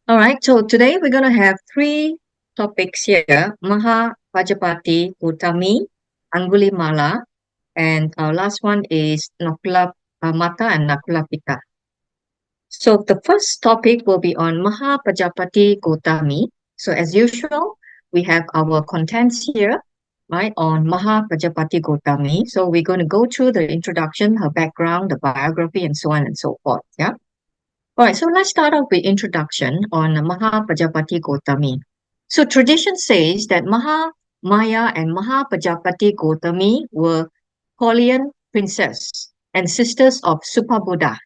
All right, so today we're going to have three topics here: Maha Pajapati Gotami, Angulimala, and our last one is Nakula Mata and Nakula Pita. So the first topic will be on Maha Pajapati Gotami. So as usual, we have our contents here, right, on Maha Pajapati Gotami. So we're going to go through the introduction, her background, the biography, and so on and so forth. Yeah. All right, so let's start off with introduction on Maha Pajapati Gotami. So tradition says that Maha Maya and Maha Pajapati Gotami were Korean princess and sisters of Buddha.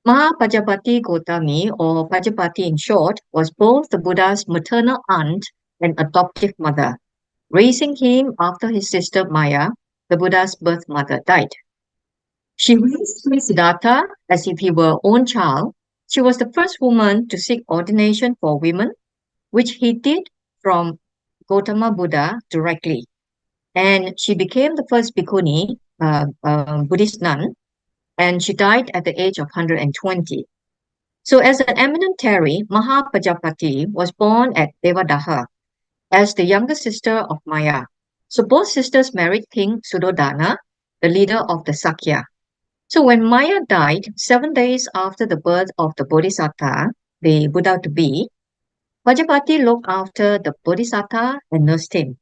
Maha Pajapati Gotami, or Pajapati in short, was both the Buddha's maternal aunt and adoptive mother, raising him after his sister Maya, the Buddha's birth mother, died. She raised Siddhartha as if he were her own child. She was the first woman to seek ordination for women, which he did from Gautama Buddha directly. And she became the first bhikkhuni, Buddhist nun, and she died at the age of 120. So, as an eminentary, Maha Pajapati was born at Devadaha as the younger sister of Maya. So, both sisters married King Suddhodana, the leader of the Sakya. So when Maya died, 7 days after the birth of the Bodhisattva, the Buddha to be, Pajapati looked after the Bodhisattva and nursed him.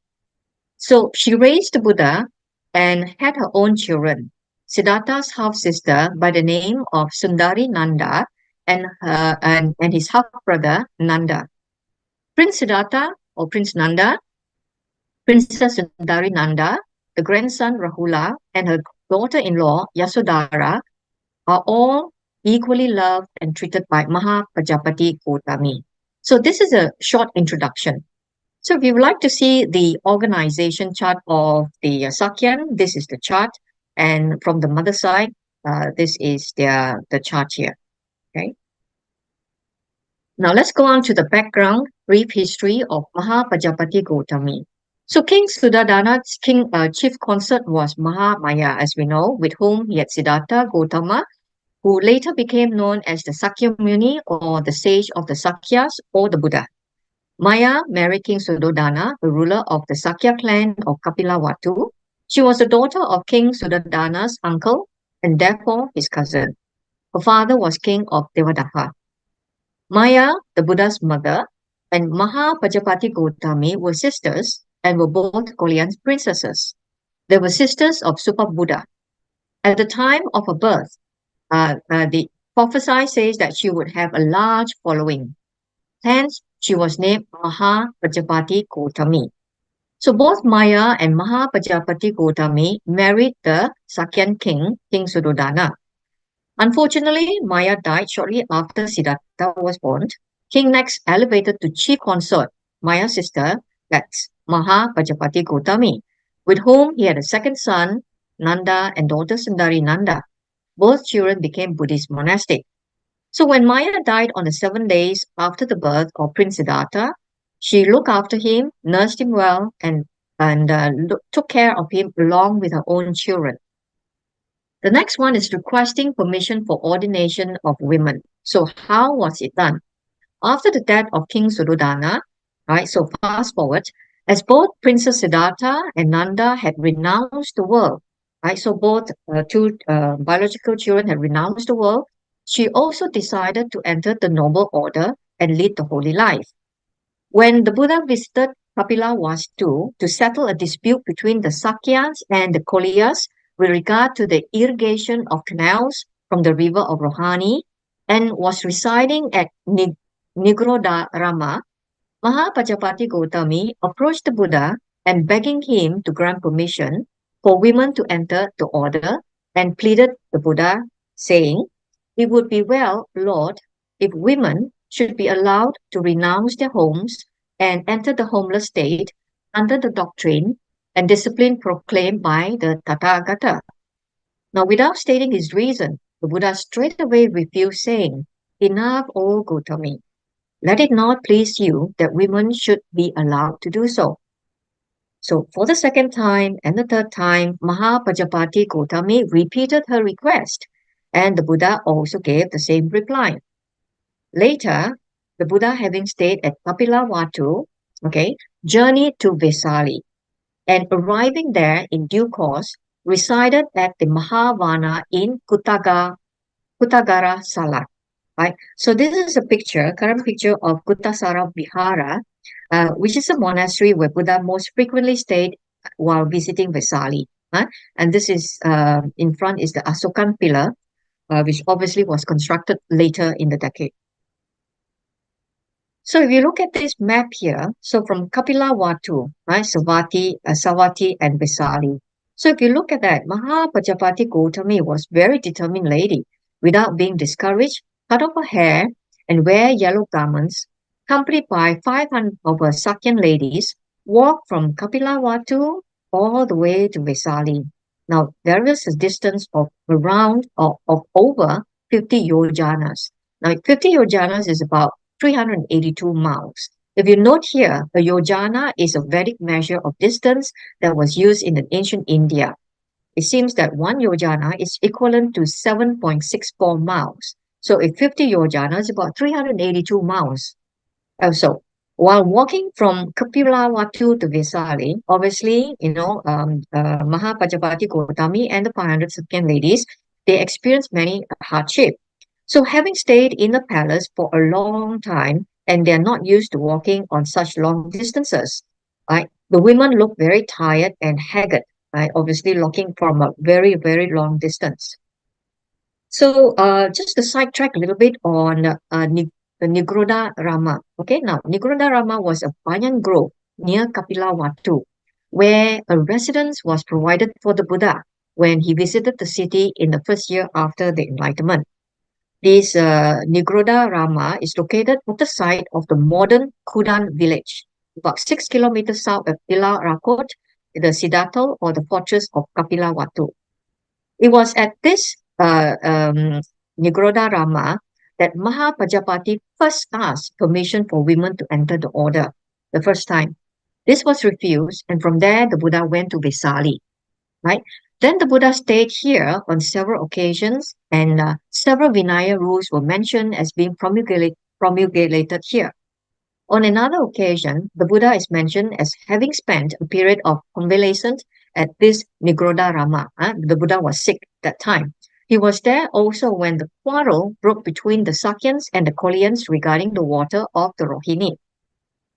So she raised the Buddha and had her own children, Siddhartha's half-sister by the name of Sundari Nanda and his half-brother Nanda. Prince Siddhartha or Prince Nanda, Princess Sundari Nanda, the grandson Rahula, and her daughter-in-law Yasodhara are all equally loved and treated by Maha Pajapati Gotami. So this is a short introduction. So if you would like to see the organization chart of the Sakyan, this is the chart. And from the mother side, this is the chart here. Okay. Now let's go on to the background, brief history of Maha Pajapati Gotami. So King Suddhodana's chief consort was Maha Maya, as we know, with whom he had Siddhartha Gautama, who later became known as the Sakya Muni or the sage of the Sakyas or the Buddha. Maya married King Suddhodana, the ruler of the Sakya clan of Kapilavatthu. She was the daughter of King Suddhodana's uncle and therefore his cousin. Her father was king of Devadaha. Maya, the Buddha's mother, and Maha Pajapati Gotami were sisters and were both Korean princesses. They were sisters of Buddha. At the time of her birth, the prophecy says that she would have a large following. Hence, she was named Maha Pajapati Gotami. So both Maya and Maha Pajapati Gotami married the Sakyan king, King Suddhodana. Unfortunately, Maya died shortly after Siddhartha was born. King next elevated to chief consort Maya's sister, that's Maha Pajapati Gotami, with whom he had a second son, Nanda, and daughter Sundari Nanda. Both children became Buddhist monastic. So when Maya died on the 7 days after the birth of Prince Siddhartha, she looked after him, nursed him well, and took care of him along with her own children. The next one is requesting permission for ordination of women. So how was it done? After the death of King Suddhodana, right? So fast forward, as both Princess Siddhartha and Nanda had renounced the world, right? So both two biological children had renounced the world. She also decided to enter the noble order and lead the holy life. When the Buddha visited Kapilavatthu to settle a dispute between the Sakyas and the Koliyas with regard to the irrigation of canals from the river of Rohani and was residing at Nigrodharama, Maha Pajapati Gotami approached the Buddha and begging him to grant permission for women to enter the order and pleaded the Buddha, saying, "It would be well, Lord, if women should be allowed to renounce their homes and enter the homeless state under the doctrine and discipline proclaimed by the Tathagata." Now, without stating his reason, the Buddha straightaway refused, saying, "Enough, O Gotami. Let it not please you that women should be allowed to do so." So for the second time and the third time, Maha Pajapati Gotami repeated her request, and the Buddha also gave the same reply. Later, the Buddha, having stayed at Kapilavatthu, okay, journeyed to Vesali, and arriving there in due course, resided at the Mahavana in Kutagara Sala. Right? So this is a picture, current picture of Kutasara Vihara, which is a monastery where Buddha most frequently stayed while visiting Vesali. And this is in front is the Asokan pillar, which obviously was constructed later in the decade. So if you look at this map here, so from Kapilavatthu, right, Savatthi and Vesali. So if you look at that, Maha Pajapati Gotami was very determined lady. Without being discouraged, cut off her hair and wear yellow garments, accompanied by 500 of her Sakyan ladies, walked from Kapilavatthu all the way to Vesali. Now, there is a distance of around or of over 50 yojanas. Now, 50 yojanas is about 382 miles. If you note here, a yojana is a Vedic measure of distance that was used in the ancient India. It seems that one yojana is equivalent to 7.64 miles. So if 50 yojana is about 382 miles. So while walking from Kapilavatthu to Vesali, obviously, Maha Pajapati Gotami and the 500 Sakyan ladies, they experienced many hardship. So having stayed in the palace for a long time, and they're not used to walking on such long distances, right? The women look very tired and haggard, right? Obviously walking from a very, very long distance. So just to sidetrack a little bit on Nigroda Rama. Okay, now Nigroda Rama was a banyan grove near Kapilavatthu, where a residence was provided for the Buddha when he visited the city in the first year after the Enlightenment. This Nigroda Rama is located at the site of the modern Kudan village, about 6 kilometers south of Rakot, the Siddhartha or the fortress of Kapilavatthu. It was at this Nigroda Rama that Maha Pajapati first asked permission for women to enter the order, the first time. This was refused, and from there the Buddha went to Vesali, right? Then the Buddha stayed here on several occasions, and several Vinaya rules were mentioned as being promulgated here. On another occasion, the Buddha is mentioned as having spent a period of convalescence at this Nigroda Rama. The Buddha was sick at that time. He was there also when the quarrel broke between the Sakyans and the Koreans regarding the water of the Rohini.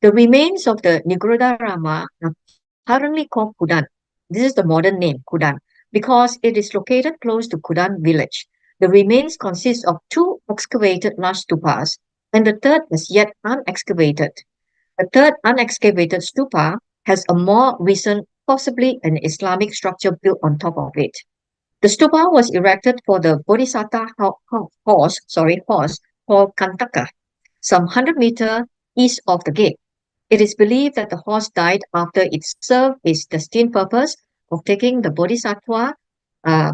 The remains of the Nigroda Rama are currently called Kudan. This is the modern name, Kudan, because it is located close to Kudan village. The remains consist of 2 excavated large stupas, and the third is yet unexcavated. The third unexcavated stupa has a more recent, possibly an Islamic structure built on top of it. The stupa was erected for the Bodhisattva horse called Kantaka, some 100 meters east of the gate. It is believed that the horse died after it served its destined purpose of taking the Bodhisattva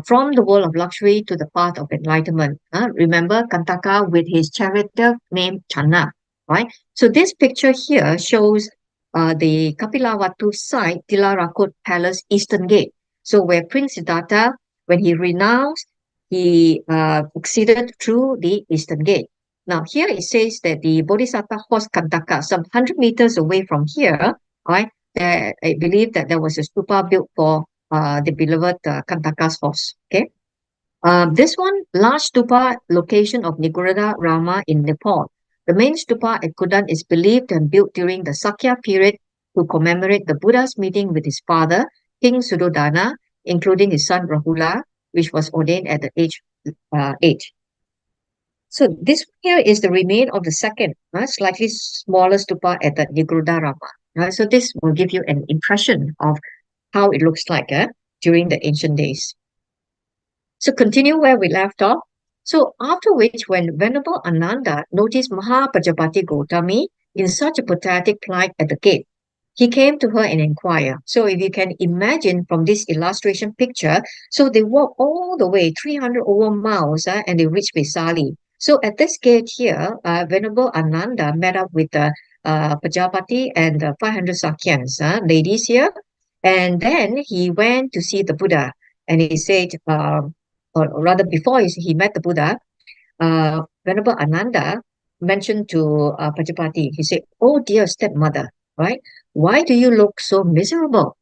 from the world of luxury to the path of enlightenment. Remember Kantaka with his charioteer named Channa, right? So this picture here shows the Kapilavatthu site, Tilarakot Palace Eastern Gate. So where Prince Siddhartha, when he renounced, he exceeded through the Eastern Gate. Now here it says that the Bodhisattva horse Kantaka, some 100 meters away from here, right? I believe that there was a stupa built for the beloved Kantaka's horse. Okay, this one large stupa location of Nigroda Rama in Nepal. The main stupa at Kudan is believed and built during the Sakya period to commemorate the Buddha's meeting with his father, King Suddhodana, including his son Rahula, which was ordained at the age 8. So this here is the remain of the second, slightly smaller stupa at the Nigroda Rama. So this will give you an impression of how it looks like during the ancient days. So continue where we left off. So after which, when Venerable Ananda noticed Maha Pajapati Gotami in such a pathetic plight at the gate, he came to her and inquired. So if you can imagine from this illustration picture, so they walked all the way 300 over miles and they reached Vesali. So at this gate here, Venerable Ananda met up with Pajapati and 500 Sakyans, ladies here. And then he went to see the Buddha, and he said, or rather before he met the Buddha, Venerable Ananda mentioned to Pajapati, he said, "Oh dear stepmother, right? Why do you look so miserable?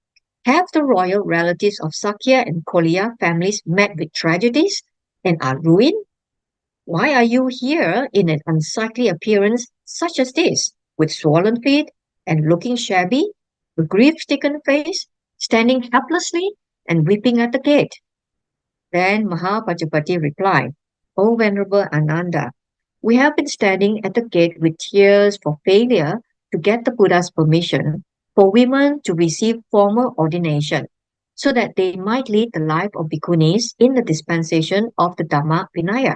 Have the royal relatives of Sakya and Kolia families met with tragedies and are ruined? Why are you here in an unsightly appearance such as this, with swollen feet and looking shabby, a grief-stricken face, standing helplessly and weeping at the gate?" Then Maha Pajapati replied, "O Venerable Ananda, we have been standing at the gate with tears for failure to get the Buddha's permission for women to receive formal ordination so that they might lead the life of bhikkhunis in the dispensation of the Dhamma Vinaya."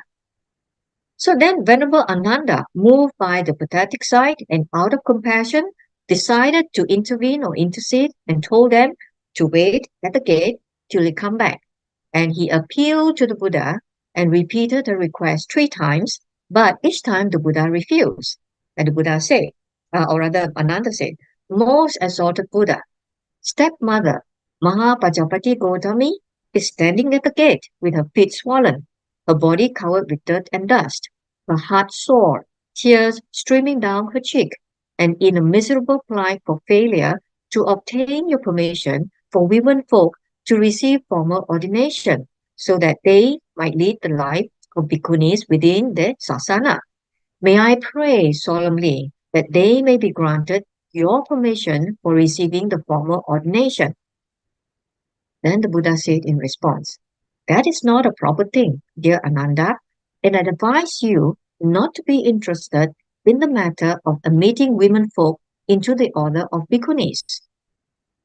So then Venerable Ananda, moved by the pathetic sight and out of compassion, decided to intervene or intercede and told them to wait at the gate till he come back. And he appealed to the Buddha and repeated the request 3 times, but each time the Buddha refused. And the Buddha said, or rather Ananda said, "Most exalted Buddha, stepmother Maha Pajapati Gotami is standing at the gate with her feet swollen, her body covered with dirt and dust, her heart sore, tears streaming down her cheek, and in a miserable plight for failure to obtain your permission for women folk to receive formal ordination, so that they might lead the life of bhikkhunis within the sasana. May I pray solemnly that they may be granted your permission for receiving the formal ordination." Then the Buddha said in response, "That is not a proper thing, dear Ananda, and I advise you not to be interested in the matter of admitting women folk into the order of bhikkhunis."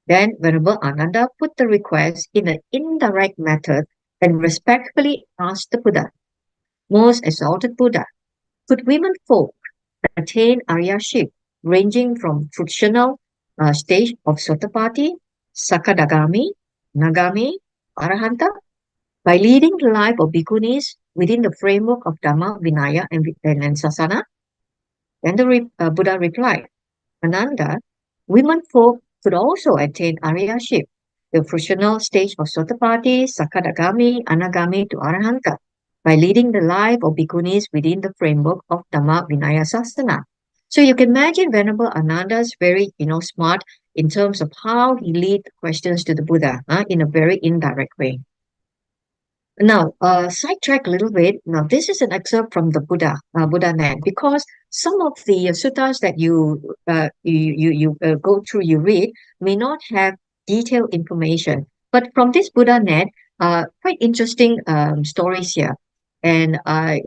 Then Venerable Ananda put the request in an indirect method and respectfully asked the Buddha, "Most exalted Buddha, could women folk attain Aryaship ranging from frictional stage of Sotapati, Sakadagami, Nagami, Arahanta by leading the life of bhikkhunis within the framework of Dhamma, Vinaya, and Sasana?" Then the Buddha replied, "Ananda, women folk could also attain Aryaship, the fruitional stage of Sotapati, Sakadagami, Anagami to Arahanta, by leading the life of bhikkhunis within the framework of Dhamma Vinaya Sasana." So you can imagine Venerable Ananda's very, smart in terms of how he lead questions to the Buddha in a very indirect way. Now, sidetrack a little bit. Now, this is an excerpt from the Buddha Net, because some of the suttas that you go through, you read, may not have detailed information. But from this Buddha Net, quite interesting stories here. And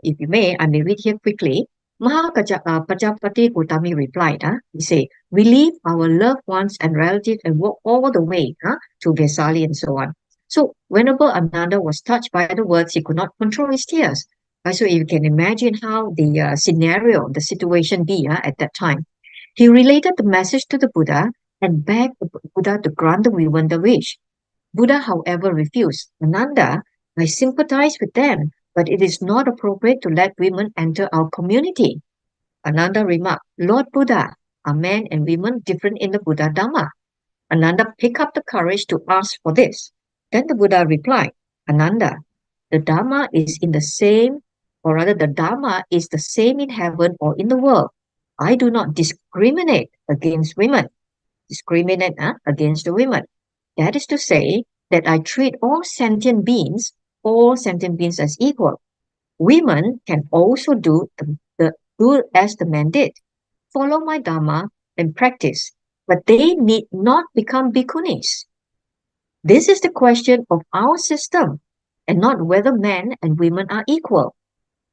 if you may, I may read here quickly. Pajapati Gotami replied, he said, "We leave our loved ones and relatives and walk all the way to Vesali and so on." So Venerable Ananda was touched by the words. He could not control his tears. So you can imagine how the scenario, the situation be at that time. He related the message to the Buddha and begged the Buddha to grant the woman the wish. Buddha, however, refused. "Ananda, I sympathize with them, but it is not appropriate to let women enter our community." Ananda remarked, "Lord Buddha, are men and women different in the Buddha Dhamma?" Ananda picked up the courage to ask for this. Then the Buddha replied, "Ananda, the Dhamma is in the same, or rather the Dhamma is the same in heaven or in the world. I do not discriminate against women. Discriminate against the women. That is to say that I treat all sentient beings as equal. Women can also do as the men did. Follow my Dhamma and practice, but they need not become bhikkhunis. This is the question of our system, and not whether men and women are equal.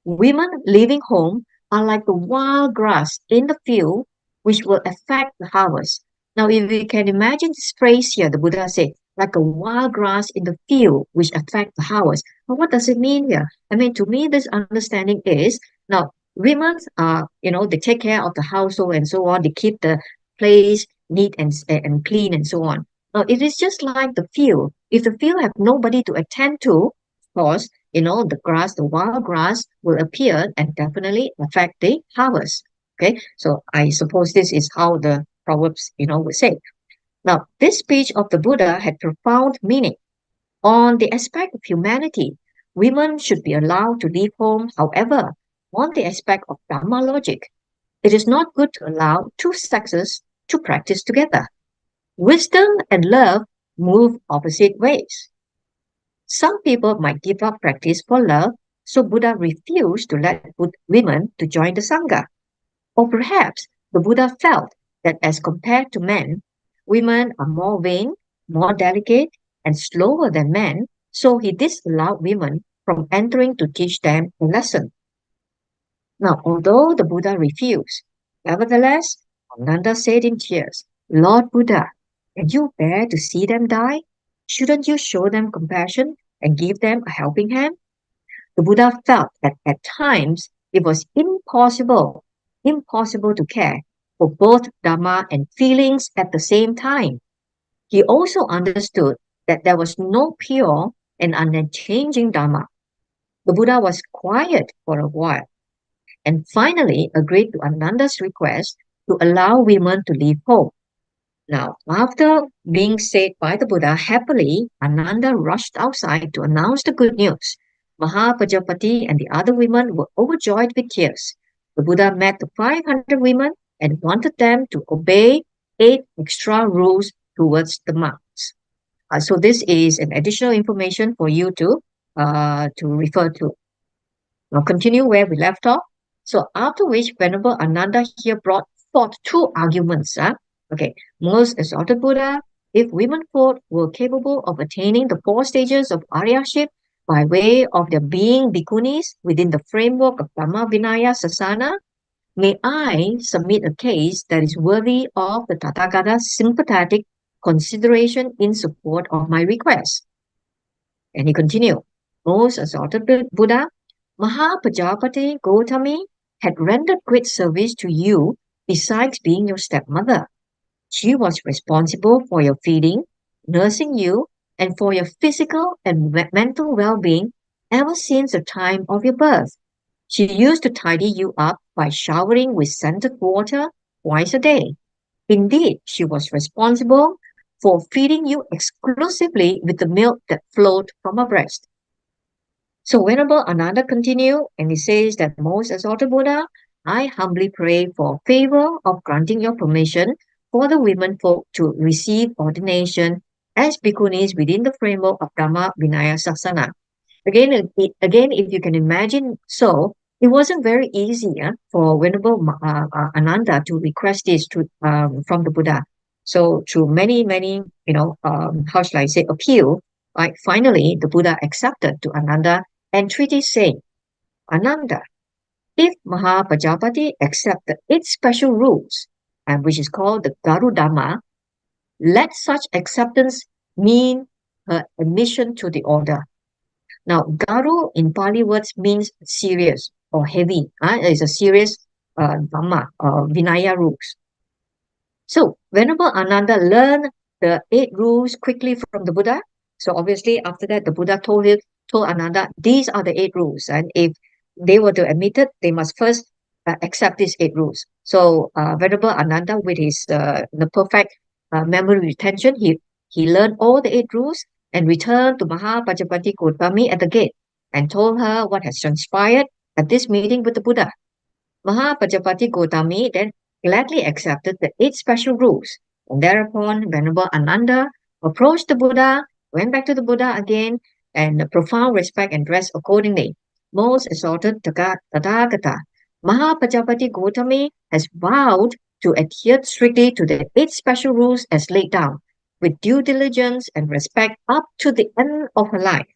Women leaving home are like the wild grass in the field, which will affect the harvest." Now, if we can imagine this phrase here, the Buddha said, like a wild grass in the field, which affect the harvest. But what does it mean here? I mean, to me, this understanding is, now, women are, they take care of the household and so on. They keep the place neat and clean and so on. Now, it is just like the field. If the field have nobody to attend to, of course, the wild grass will appear and definitely affect the harvest. Okay, so I suppose this is how the Proverbs, would say. Now, this speech of the Buddha had profound meaning. On the aspect of humanity, women should be allowed to leave home. However, on the aspect of Dharma logic. It is not good to allow two sexes to practice together. Wisdom and love move opposite ways. Some people might give up practice for love, so Buddha refused to let women to join the Sangha. Or perhaps the Buddha felt that as compared to men, women are more vain, more delicate, and slower than men, so he disallowed women from entering to teach them a lesson. Now, although the Buddha refused, nevertheless, Ananda said in tears, Lord Buddha, can you bear to see them die? Shouldn't you show them compassion and give them a helping hand? The Buddha felt that at times it was impossible to care for both Dharma and feelings at the same time. He also understood that there was no pure and unchanging Dharma. The Buddha was quiet for a while and finally agreed to Ananda's request to allow women to leave home. Now, after being said by the Buddha happily, Ananda rushed outside to announce the good news. Maha Pajapati and the other women were overjoyed with tears. The Buddha met the 500 women and wanted them to obey 8 extra rules towards the monks. So this is an additional information for you to refer to. Now continue where we left off. So after which Venerable Ananda here brought forth 2 arguments. Okay, most exalted Buddha, if womenfolk were capable of attaining the 4 stages of Aryaship by way of their being bhikkhunis within the framework of Dhamma Vinaya Sasana, may I submit a case that is worthy of the Tathagata's sympathetic consideration in support of my request. And he continued, most exalted Buddha, Maha Pajapati Gotami had rendered great service to you besides being your stepmother. She was responsible for your feeding, nursing you, and for your physical and mental well-being ever since the time of your birth. She used to tidy you up by showering with scented water twice a day. Indeed, she was responsible for feeding you exclusively with the milk that flowed from her breast. So Venerable Ananda continued, and he says that most exalted Buddha, I humbly pray for favor of granting your permission for the womenfolk to receive ordination as bhikkhunis within the framework of Dhamma Vinaya Sasana. Again, if you can imagine, so it wasn't very easy for Venerable Ananda to request this from the Buddha. So through many, how shall I say, appeal, right? Finally, the Buddha accepted to Ananda entreaty saying, Ananda, if Maha Pajapati accept the 8 special rules, and which is called the Garudhamma, let such acceptance mean her admission to the order. Now, Garu in Pali words means serious or heavy. It's a serious Dhamma, Vinaya rules. So, Venerable Ananda learned the 8 rules quickly from the Buddha. So obviously, after that, the Buddha told Ananda, these are the 8 rules. And if they were to admit it, they must first accept these 8 rules. So Venerable Ananda, with his the perfect memory retention, he learned all the 8 rules and returned to Maha Pajapati Gotami at the gate and told her what has transpired at this meeting with the Buddha. Maha Pajapati Gotami then gladly accepted the 8 special rules. And thereupon, Venerable Ananda approached the Buddha, went back to the Buddha again, and profound respect and dressed accordingly. Most exalted Tathagata, Maha Pajapati Gotami has vowed to adhere strictly to the 8 special rules as laid down, with due diligence and respect up to the end of her life.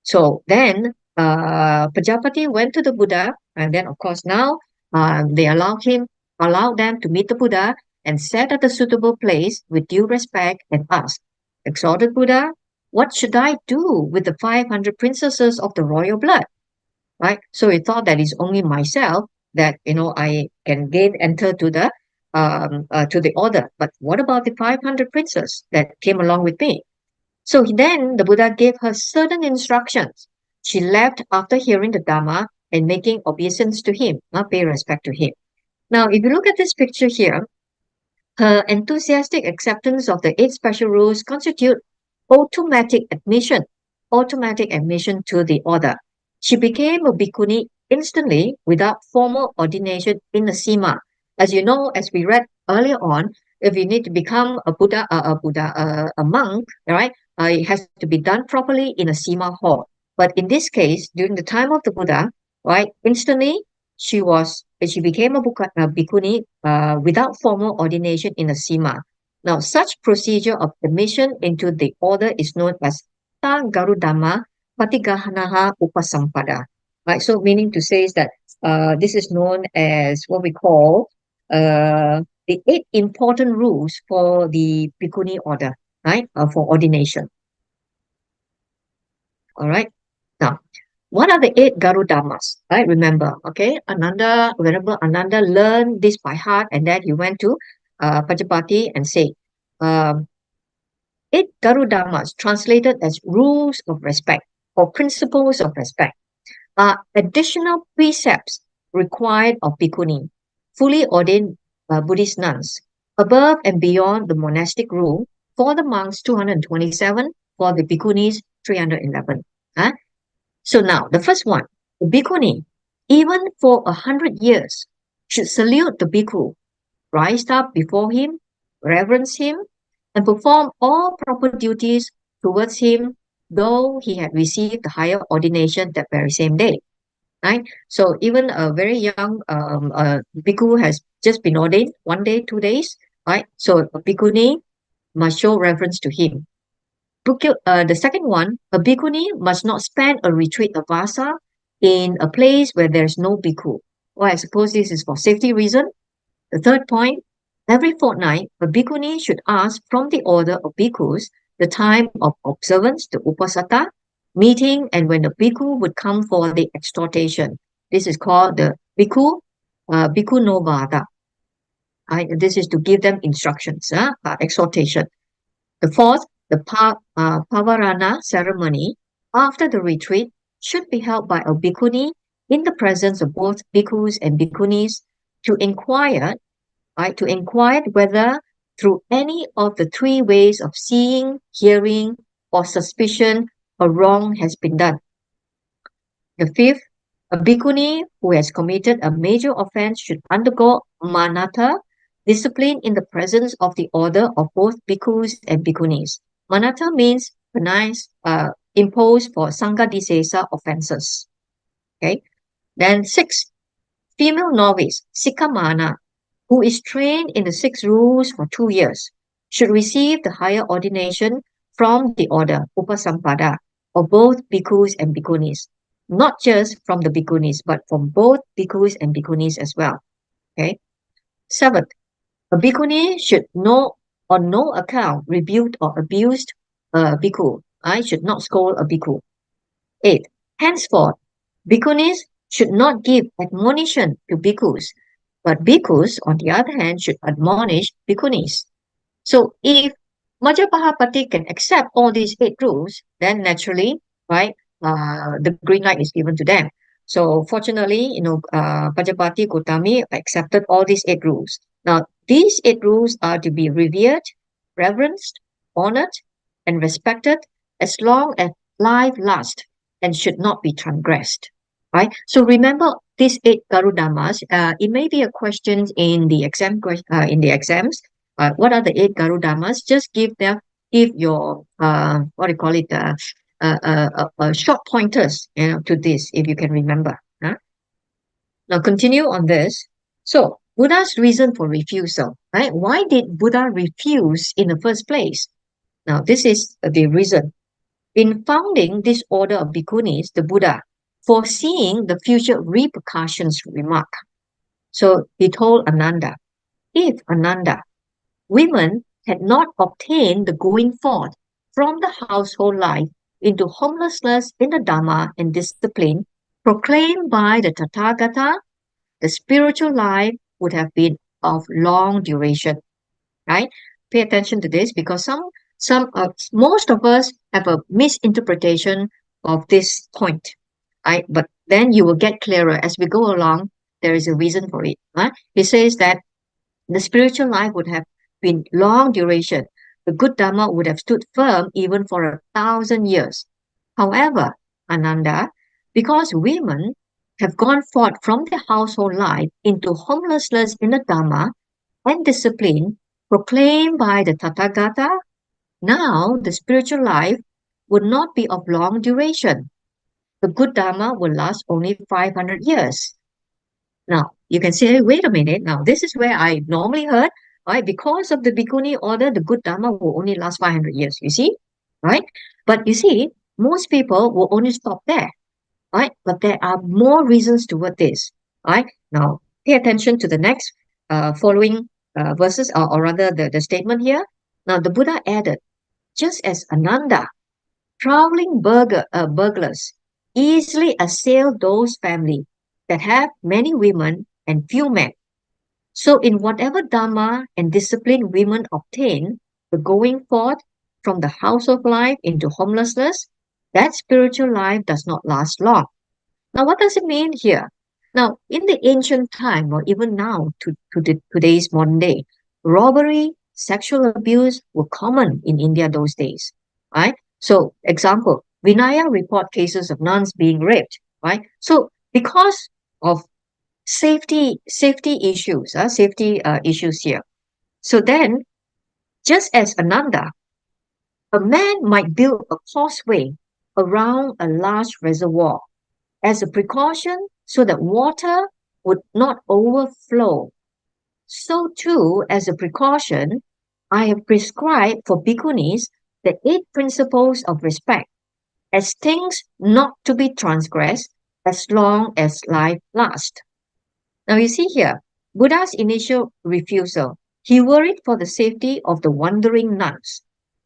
So then, Pajapati went to the Buddha, and then of course now they allowed them to meet the Buddha and sat at a suitable place with due respect and asked, Exalted Buddha, what should I do with the 500 princesses of the royal blood? Right? So he thought that it's only myself that I can enter to the order. But what about the 500 princes that came along with me? So then the Buddha gave her certain instructions. She left after hearing the Dhamma and making obeisance to him, pay respect to him. Now, if you look at this picture here, her enthusiastic acceptance of the 8 special rules constitute automatic admission to the order. She became a bhikkhuni instantly without formal ordination in a sima. As you know, as we read earlier on, if you need to become a monk, right, it has to be done properly in a sima hall. But in this case, during the time of the Buddha, right, instantly she became a bhikkhuni without formal ordination in a sima. Now, such procedure of admission into the order is known as Ta Garudama Patigahanaha Upasampada. Right, so meaning to say is that this is known as what we call the 8 important rules for the bhikkhuni order, right, for ordination. All right. Now, what are the 8 Garudamas? Right, remember, okay, Venerable Ananda learned this by heart, and then he went to Pajapati and said, um, 8 Garudamas, translated as rules of respect or principles of respect, are additional precepts required of bhikkhuni, fully ordained Buddhist nuns, above and beyond the monastic rule. For the monks, 227, for the bhikkhunis, 311. Huh? So now, the first one, the bhikkhuni, even for 100 years, should salute the bhikkhu, rise up before him, reverence him, and perform all proper duties towards him, though he had received the higher ordination that very same day. Right? So even a very young bhikkhu has just been ordained 1 day, 2 days, right? So a bhikkhuni must show reverence to him. The second one, a bhikkhuni must not spend a retreat of vasa in a place where there is no bhikkhu. Well, I suppose this is for safety reason. The third point, every fortnight, a bhikkhuni should ask from the order of bhikkhus the time of observance, the upasata, meeting, and when the bhikkhu would come for the exhortation. This is called the bhikkhu no vada. This is to give them instructions, exhortation. The fourth, the pavarana ceremony after the retreat should be held by a bhikkhuni in the presence of both bhikkhus and bhikkhunis to inquire whether through any of the 3 ways of seeing, hearing, or suspicion a wrong has been done. The fifth, a bhikkhuni who has committed a major offense should undergo manata, discipline in the presence of the order of both bhikkhus and bhikkhunis. Manata means imposed for sanghadisesa offenses. Okay. Then six, female novice, sikhamana, who is trained in the 6 rules for 2 years, should receive the higher ordination from the order, Upasampada, of both bhikkhus and bhikkhunis. Not just from the bhikkhunis, but from both bhikkhus and bhikkhunis as well. Okay. Seventh, a bhikkhuni should on no account rebuke or abuse a bhikkhu. I should not scold a bhikkhu. 8. Henceforth, bhikkhunis should not give admonition to bhikkhus, but bhikkhus, on the other hand, should admonish bhikkhunis. So if Majapahapati can accept all these 8 rules, then naturally, right, the green light is given to them. So fortunately, Pajapati Gotami accepted all these 8 rules. Now, these 8 rules are to be revered, reverenced, honored, and respected as long as life lasts and should not be transgressed. Right? So remember these 8 Garudamas. It may be a question in the exams. What are the 8 Garudamas? Just give your what do you call it? Short pointers, to this if you can remember. Huh? Now continue on this. So Buddha's reason for refusal, right? Why did Buddha refuse in the first place? Now this is the reason. In founding this order of bhikkhunis, the Buddha, foreseeing the future repercussions, remark. So he told Ananda, if Ananda, women had not obtained the going forth from the household life into homelessness in the Dhamma and discipline proclaimed by the Tathagata, the spiritual life would have been of long duration. Right? Pay attention to this because most of us have a misinterpretation of this point. Right? But then you will get clearer as we go along. There is a reason for it. Right? He says that the spiritual life would have been long duration. The good Dhamma would have stood firm even for 1,000 years. However, Ananda, because women have gone forth from their household life into homelessness in the Dharma and discipline proclaimed by the Tathagata, now the spiritual life would not be of long duration. The good Dharma will last only 500 years. Now, you can say, wait a minute, now this is where I normally heard, right? Because of the Bhikkhuni order, the good Dharma will only last 500 years, you see, right? But you see, most people will only stop there, right? But there are more reasons toward this, right? Now, pay attention to the next following verses, or rather the statement here. Now, the Buddha added, just as Ananda, prowling burglars easily assail those families that have many women and few men. So, in whatever Dharma and discipline women obtain, the going forth from the house of life into homelessness, that spiritual life does not last long. Now, what does it mean here? Now, in the ancient time, or even now to today's modern day, robbery, sexual abuse were common in India those days, right? So, example, Vinaya report cases of nuns being raped, right? So, because of safety issues here. So then, just as Ananda, a man might build a causeway around a large reservoir as a precaution so that water would not overflow. So too, as a precaution, I have prescribed for bhikkhunis the 8 principles of respect as things not to be transgressed as long as life lasts. Now you see here, Buddha's initial refusal, he worried for the safety of the wandering nuns,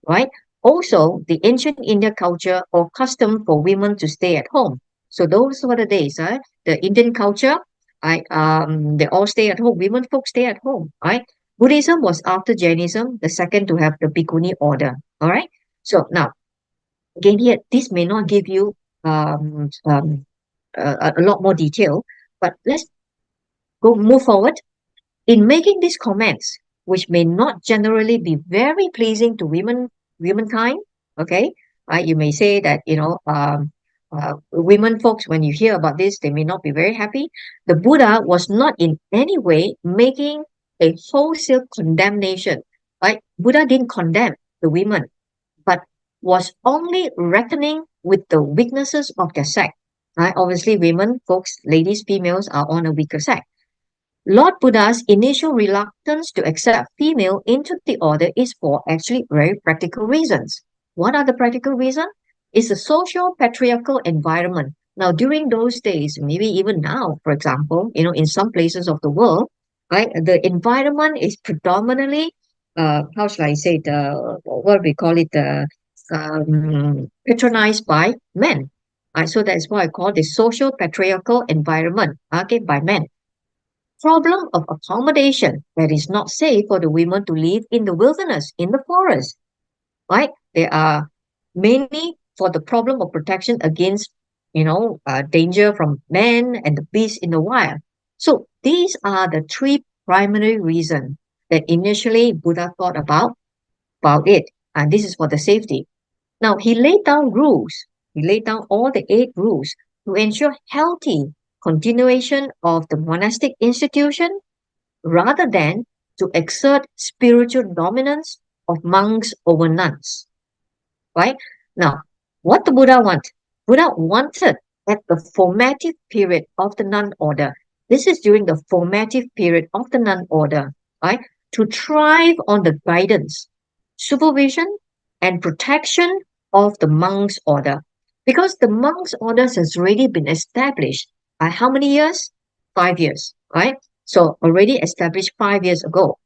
right? Also, the ancient India culture or custom for women to stay at home. So those were the days, the Indian culture, they all stay at home. Women folks stay at home, right? Buddhism was after Jainism, the second to have the Bhikkhuni order, all right? So now, again here, this may not give you a lot more detail, but let's move forward. In making these comments, which may not generally be very pleasing to womankind, okay, you may say that women folks, when you hear about this, they may not be very happy. The Buddha was not in any way making a wholesale condemnation, right? Buddha didn't condemn the women, but was only reckoning with the weaknesses of their sect. Right? Obviously, women folks, ladies, females are on a weaker sect. Lord Buddha's initial reluctance to accept female into the order is for actually very practical reasons. What are the practical reasons? It's a social patriarchal environment. Now, during those days, maybe even now, for example, in some places of the world, right, the environment is predominantly, how shall I say, what we call it, patronized by men. Right? So that's why I call the social patriarchal environment, okay, by men. Problem of accommodation that is not safe for the women to live in the wilderness, in the forest, right? There are mainly for the problem of protection against, danger from men and the beasts in the wild. So these are the three primary reasons that initially Buddha thought about it, and this is for the safety. Now he laid down rules. He laid down all the 8 rules to ensure healthy continuation of the monastic institution rather than to exert spiritual dominance of monks over nuns. Right? Now, what the Buddha want? Buddha wanted at the formative period of the nun order. This is during the formative period of the nun order, right? To thrive on the guidance, supervision, and protection of the monks order. Because the monks orders has already been established how many years? 5 years, right? So already established 5 years ago.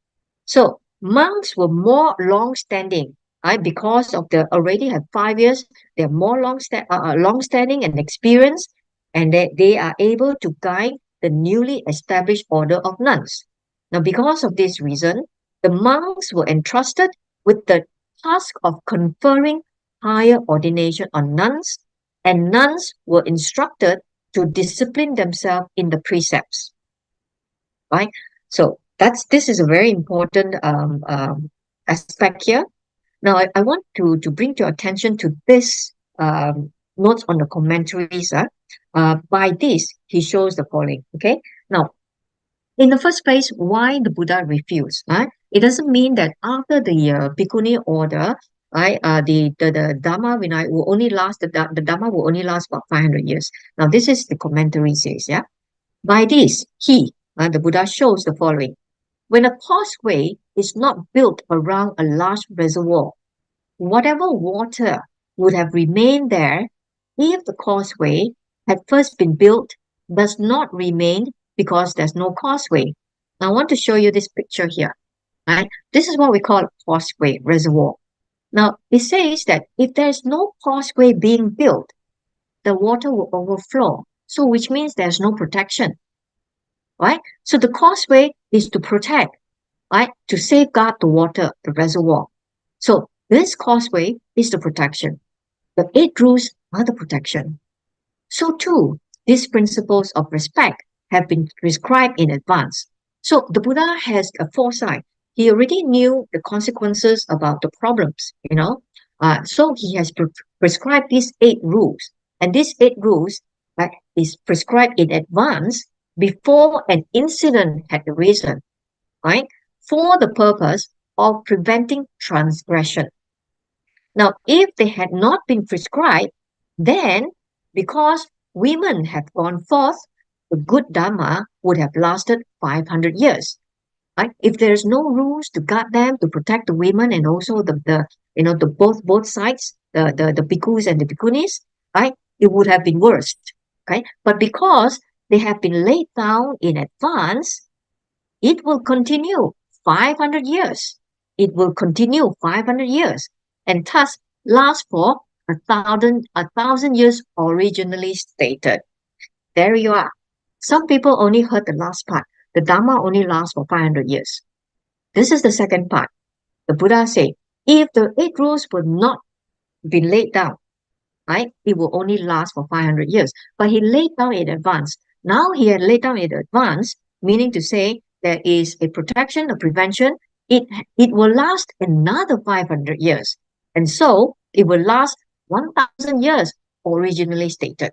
So monks were more long-standing, right? Because of the already have 5 years, they're more long-standing and experienced, and they are able to guide the newly established order of nuns. Now, because of this reason, the monks were entrusted with the task of conferring higher ordination on nuns, and nuns were instructed to discipline themselves in the precepts, right? So this is a very important aspect here. Now, I want to bring to your attention to this notes on the commentaries. By this, he shows the following. Okay, now in the first place, why the Buddha refused? Right? It doesn't mean that after the Bhikkhuni order, right, the Dhamma Vinaya will only last, the Dhamma will only last about 500 years. Now, this is the commentary says, yeah. By this, the Buddha shows the following. When a causeway is not built around a large reservoir, whatever water would have remained there if the causeway had first been built does not remain because there's no causeway. I want to show you this picture here. Right? This is what we call a causeway reservoir. Now, it says that if there's no causeway being built, the water will overflow. So, which means there's no protection. Right? So, the causeway is to protect, right? To safeguard the water, the reservoir. So, this causeway is the protection. The 8 rules are the protection. So too, these principles of respect have been prescribed in advance. So the Buddha has a foresight. He already knew the consequences about the problems, so he has prescribed these 8 rules. And these 8 rules is prescribed in advance before an incident had arisen, right? For the purpose of preventing transgression. Now, if they had not been prescribed, then because women have gone forth, the good Dhamma would have lasted 500 years. Right? If there's no rules to guard them, to protect the women and also the both sides, the bhikkhus and the bhikkhunis, right? It would have been worse. Okay? But because they have been laid down in advance, it will continue 500 years. It will continue 500 years and thus last for a thousand years originally stated. There you are. Some people only heard the last part. The Dhamma only lasts for 500 years. This is the second part. The Buddha said, if the 8 rules were not been laid down, right, it will only last for 500 years. But he laid down in advance. Now he had laid down in advance, meaning to say there is a protection, a prevention. It will last another 500 years. And so it will last 1,000 years originally stated.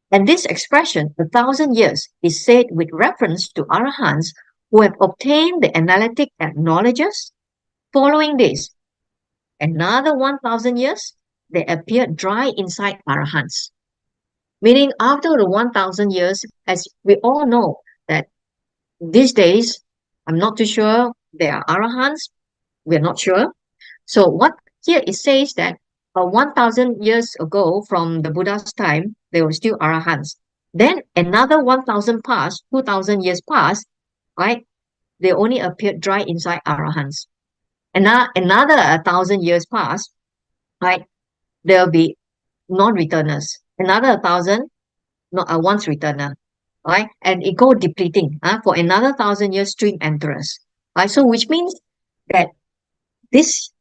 And this expression, 1,000 years, is said with reference to Arahants who have obtained the analytic knowledges. Following this, another 1,000 years, they appear dry inside Arahants. Meaning after the 1,000 years, as we all know that these days, I'm not too sure there are Arahants, we're not sure. So what here it says that 1,000 years ago from the Buddha's time, they were still Arahants. Then another 1,000 passed, 2,000 years passed, right? They only appeared dry inside Arahants. And another 1,000 years passed, right? There'll be non-returners. Another 1,000, once returner, right? And it go depleting for another 1,000 years stream enterers. Right? So which means that this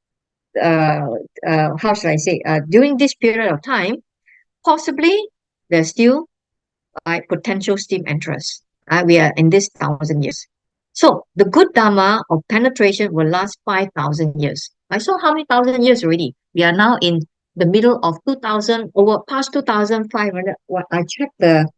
how should I say, during this period of time, possibly there's still potential steam entrance. We are in this 1,000 years. So the good Dhamma of penetration will last 5,000 years. I saw how many 1,000 years already. We are now in the middle of 2,000, over past 2,500. I checked the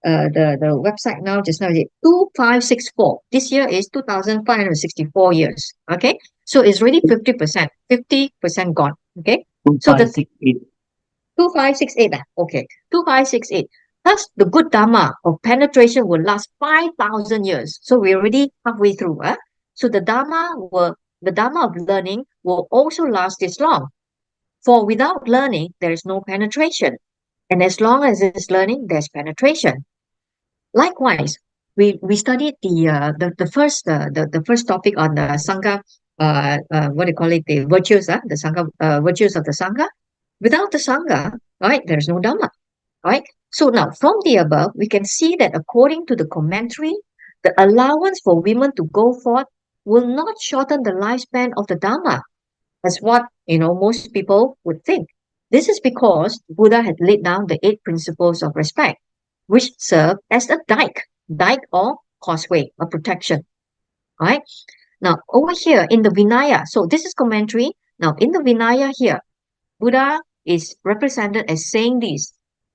website now, just now, 2564. This year is 2,564 years. Okay. So it's already 50% gone. Okay. So the 2568. Okay. 2568. Thus, the good Dhamma of penetration will last 5,000 years. So we're already halfway through. So the Dhamma of learning will also last this long. For without learning, there is no penetration. And as long as it's learning, there's penetration. Likewise, we studied the first topic on the Sangha, what do you call it, the virtues, the Sangha, virtues of the Sangha. Without the Sangha, right, there's no Dhamma, right? So now, from the above, we can see that according to the commentary, the allowance for women to go forth will not shorten the lifespan of the Dhamma, as what, most people would think. This is because Buddha had laid down the 8 principles of respect, which serve as a dike or causeway, a protection, right? Now, over here in the Vinaya, so this is commentary. Now, in the Vinaya here, Buddha is represented as saying this.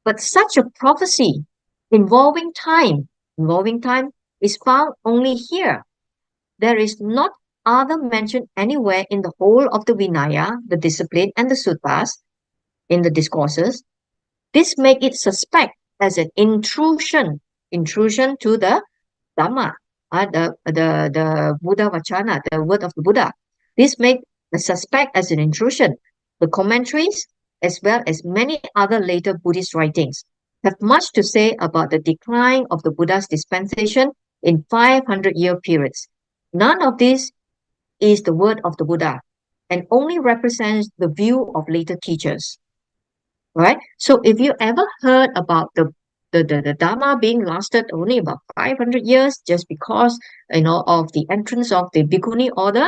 But such a prophecy involving time is found only here. There is not other mention anywhere in the whole of the Vinaya, the discipline, and the suttas, in the discourses. This make it suspect as an intrusion to the Dhamma, the Buddha Vachana, the word of the Buddha. This make the suspect as an intrusion. The commentaries, as well as many other later Buddhist writings, have much to say about the decline of the Buddha's dispensation in 500-year periods. None of this is the word of the Buddha and only represents the view of later teachers. Right? So if you ever heard about the Dharma being lasted only about 500 years just because of the entrance of the Bhikkhuni order,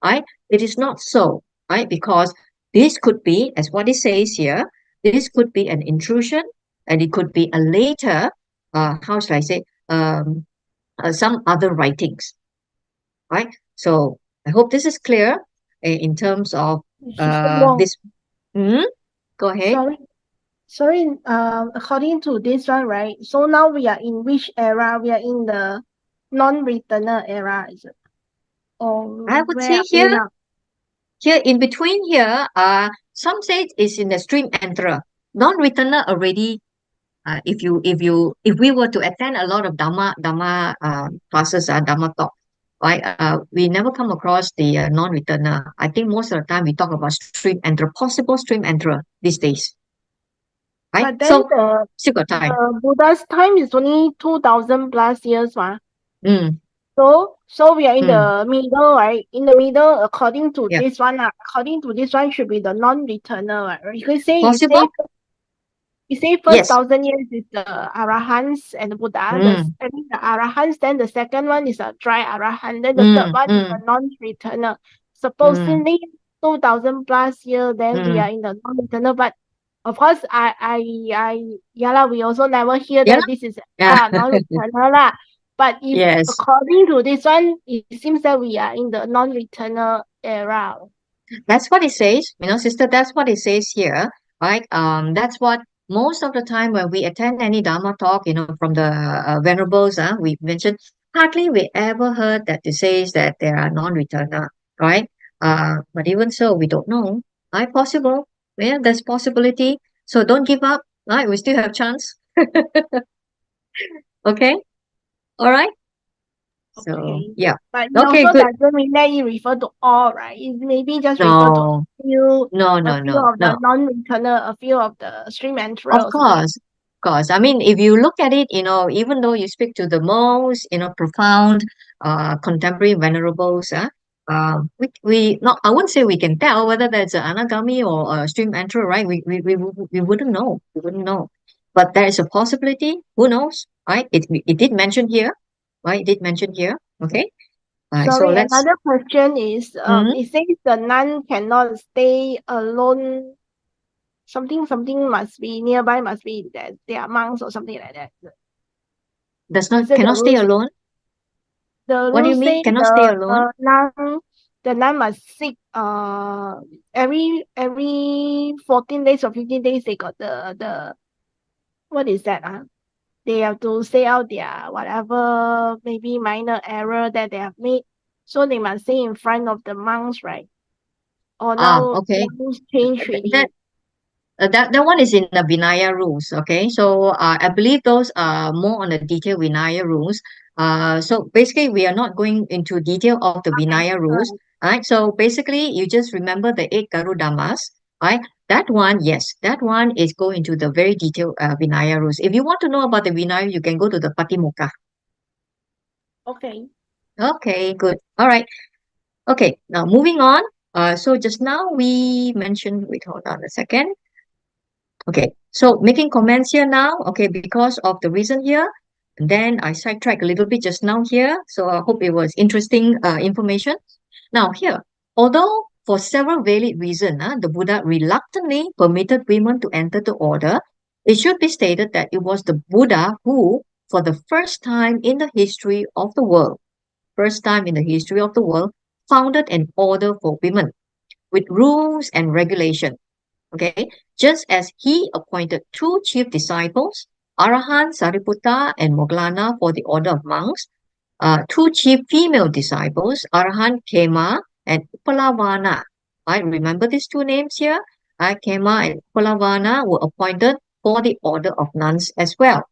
right? It is not so, right? Because this could be, as what it says here, this could be an intrusion, and it could be a later, how should I say, some other writings, right? So I hope this is clear in terms of Sister Wong, this. Hmm? Go ahead. sorry, according to this one, right? So now we are in which era? We are in the non-returner era, is it? Or I would where say are we here, now? here in between here, some say it's in the stream enterer. Non-returner already, if we were to attend a lot of Dhamma classes, Dhamma talk, right? We never come across the non-returner. I think most of the time we talk about stream enterer, possible stream enterer these days, right? But then So still got time. the Buddha's time is only 2000 plus years, ma. Mm, So we are in mm, the middle, right? In the middle, according to yeah, this one, according to this one should be the non-returner, right? possible. You say first Yes. 1000 years is the Arahants and the Buddha. Mm, I mean the Arahants. Then the second one is a dry Arahant. Then the third mm, one is a mm, non-returner. mm, Supposedly 2000 plus year, then we mm. are in the non-returner. But of course, yeah lah. We also never hear Yeah. that this is Yeah. non-returner lah. But if Yes. according to this one, it seems that we are in the non-returner era. That's what it says, sister. That's what it says here, right? That's what most of the time when we attend any Dharma talk, from the venerables, we mentioned hardly we ever heard that it says that there are non-returner, right? But even so, we don't know. Right? Possible. Yeah, there's possibility. So don't give up. Right? We still have chance. Okay. All right. So Okay. yeah. But it Okay. also Good. doesn't mean that it refer to all, right? It maybe just refer to No. No. a No. few No. of the No. non-returner, a few of the stream Of enterer or something like course, of course. I mean, if you look at it, even though you speak to the most, profound, contemporary venerables, we not, I wouldn't say we can tell whether that's an anagami or a stream enterer, right? We wouldn't know. We wouldn't know. But there is a possibility. Who knows, right? It did mention here, right? It did mention here. Okay. So Sorry, let's. another question is, Mm, it says the nun cannot stay alone. Something must be nearby, must be that they are monks or something like that. does Is not it cannot stay alone. the What do you rules mean? say Cannot stay alone? the nun must seek every 14 days or 15 days they got the what is that they have to say out their whatever maybe minor error that they have made, so they must say in front of the monks, right? Or now Okay. rules change That already. that one is in the Vinaya rules. Okay, so I believe those are more on the detailed Vinaya rules. So basically, we are not going into detail of the Okay, Vinaya all rules. right. Right. So basically, you just remember the eight Garudamas. Right. That one, yes, that one is go into the very detailed Vinaya rules. If you want to know about the Vinaya, you can go to the Patimokkha. Okay. Okay, good. All right. Okay, now moving on. So just now we mentioned. Wait, hold on a second. Okay, so making comments here now, okay, because of the reason here, then I sidetracked a little bit just now here. So I hope it was interesting information. Now here, although for several valid reasons, the Buddha reluctantly permitted women to enter the order, it should be stated that it was the Buddha who, for the first time in the history of the world, founded an order for women with rules and regulations Okay, just as he appointed two chief disciples, Arahant Sariputta and Moggallana, for the order of monks, two chief female disciples, Arahant Khema and Upalawana. Right, remember these two names here? Khema and Upalawana were appointed for the order of nuns as well.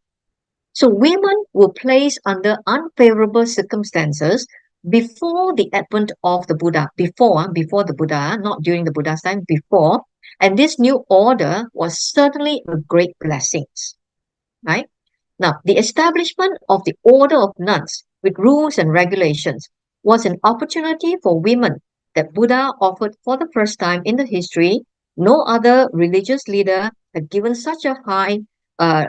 So women were placed under unfavorable circumstances before the advent of the Buddha, before the Buddha, not during the Buddha's time, before. And this new order was certainly a great blessing, right? Now, the establishment of the order of nuns with rules and regulations was an opportunity for women that Buddha offered for the first time in the history. No other religious leader had given such a high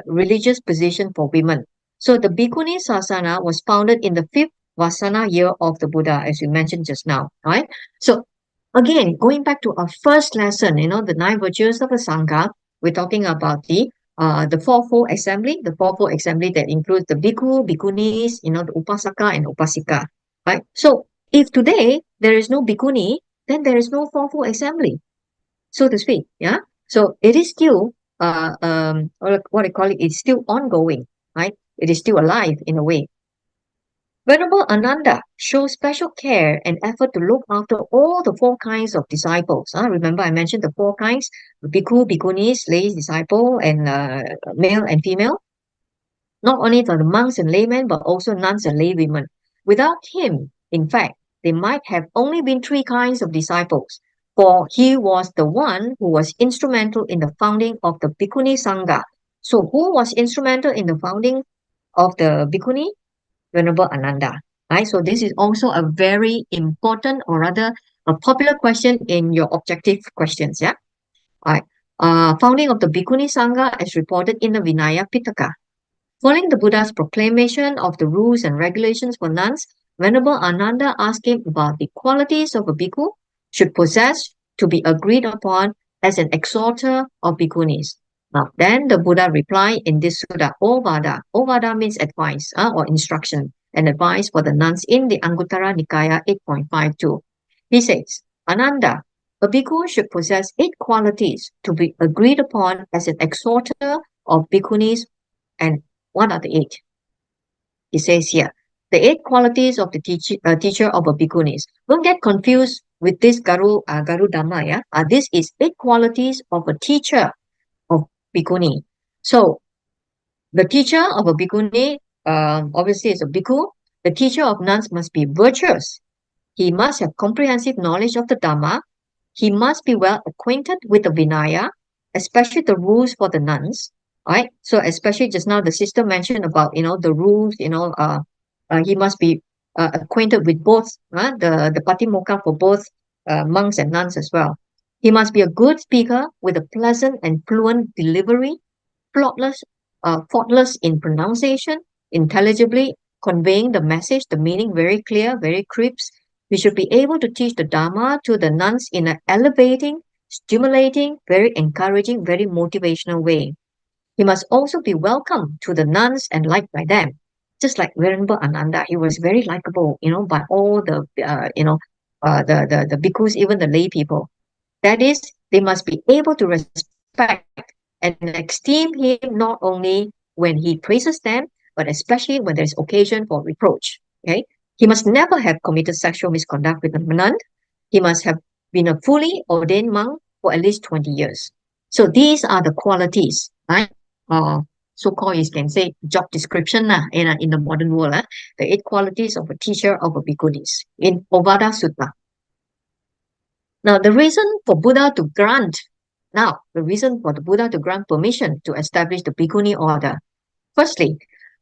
religious position for women. So the Bhikkhuni Sasana was founded in the fifth Vasana year of the Buddha, as you mentioned just now, right? So again, going back to our first lesson, the nine virtues of a Sangha, we're talking about the fourfold assembly, that includes the bhikkhu, bhikkhunis, the upasaka and upasika, right? So if today there is no bhikkhuni, then there is no fourfold assembly, so to speak. Yeah. So it is still, what I call it, it's still ongoing, right? It is still alive in a way. Venerable Ananda shows special care and effort to look after all the four kinds of disciples. Remember, I mentioned the four kinds: bhikkhu, bhikkhunis, lay disciple, and male and female. Not only for the monks and laymen, but also nuns and laywomen. Without him, in fact, there might have only been three kinds of disciples, for he was the one who was instrumental in the founding of the Bhikkhuni Sangha. So, who was instrumental in the founding of the Bhikkhuni? Venerable Ananda. Right? So this is also a very important, or rather a popular question in your objective questions. Yeah. All right. Founding of the Bhikkhuni Sangha as reported in the Vinaya Pitaka. Following the Buddha's proclamation of the rules and regulations for nuns, Venerable Ananda asked him about the qualities of a bhikkhu should possess to be agreed upon as an exhorter of bhikkhunis. Now, then the Buddha replied in this sutta, Ovada. Ovada means advice or instruction and advice for the nuns in the Anguttara Nikaya 8.52. He says, Ananda, a bhikkhu should possess 8 qualities to be agreed upon as an exhorter of bhikkhunis. And what are the 8? He says here, the 8 qualities of the teacher of a bhikkhunis. Don't get confused with this Garu Dhamma. Yeah? This is 8 qualities of a teacher of bhikkhuni. So the teacher of a bhikkhuni, obviously is a bhikkhu. The teacher of nuns must be virtuous. He must have comprehensive knowledge of the Dhamma. He must be well acquainted with the Vinaya, especially the rules for the nuns. Right? So especially just now the sister mentioned about, the rules, he must be acquainted with both the Patimokkha for both monks and nuns as well. He must be a good speaker with a pleasant and fluent delivery, faultless in pronunciation, intelligibly conveying the message, the meaning very clear, very crisp. We should be able to teach the Dharma to the nuns in an elevating, stimulating, very encouraging, very motivational way. He must also be welcome to the nuns and liked by them. Just like Venerable Ananda, he was very likable, by all the, the bhikkhus, even the lay people. That is, they must be able to respect and esteem him not only when he praises them, but especially when there is occasion for reproach. Okay, he must never have committed sexual misconduct with a nun. He must have been a fully ordained monk for at least 20 years. So these are the qualities, right? So-called, you can say, job description in the modern world. The 8 qualities of a teacher of a bhikkhunis in Ovada Sutta. Now, the reason for the Buddha to grant permission to establish the Bhikkhuni order. Firstly,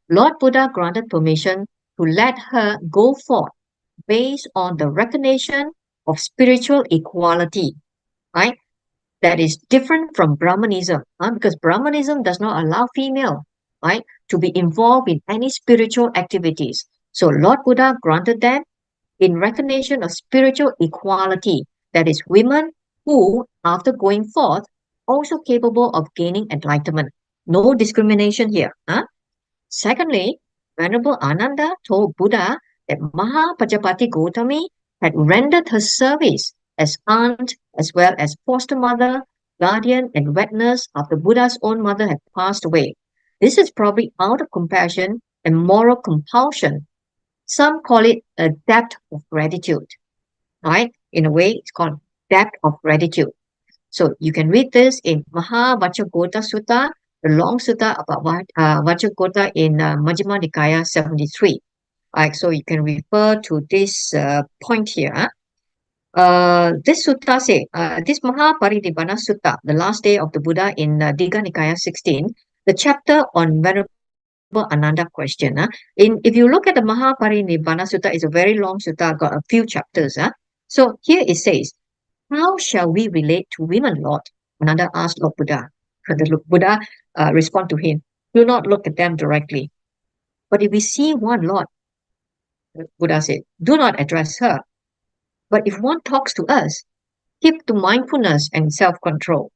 Lord Buddha granted permission to let her go forth based on the recognition of spiritual equality, right? That is different from Brahmanism, because Brahmanism does not allow female, right, to be involved in any spiritual activities. So Lord Buddha granted them in recognition of spiritual equality. That is, women who, after going forth, also capable of gaining enlightenment. No discrimination here. Secondly, Venerable Ananda told Buddha that Maha Pajapati Gotami had rendered her service as aunt as well as foster mother guardian and wet nurse after Buddha's own mother had passed away. This is probably out of compassion and moral compulsion. Some call it a debt of gratitude, right? In a way, it's called debt of gratitude. So you can read this in Maha Vajragota Sutta, the long sutta about Vajragota in Majjhima Nikaya 73. Right, so you can refer to this point here. This sutta say, this Maha Parinibbana Sutta, the last day of the Buddha in Digha Nikaya 16, the chapter on Venerable Ananda question. If you look at the Maha Parinibbana Sutta, it's a very long sutta, got a few chapters. So here it says, how shall we relate to women, Lord? Ananda asked Lord Buddha. The Buddha respond to him, do not look at them directly. But if we see one, Lord, Buddha said, do not address her. But if one talks to us, keep to mindfulness and self-control,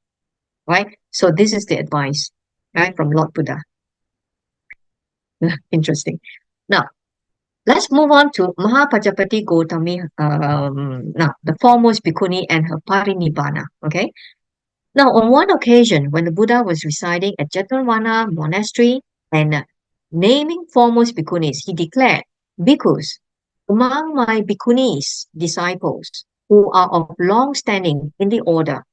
right? So this is the advice, right, from Lord Buddha. Interesting. Now, let's move on to Maha Pajapati Gotami, now the foremost bhikkhuni and her parinibbana, okay? Now, on one occasion, when the Buddha was residing at Jetavana monastery and naming foremost bhikkhunis, he declared, bhikkhus, among my bhikkhunis disciples who are of long standing in the order,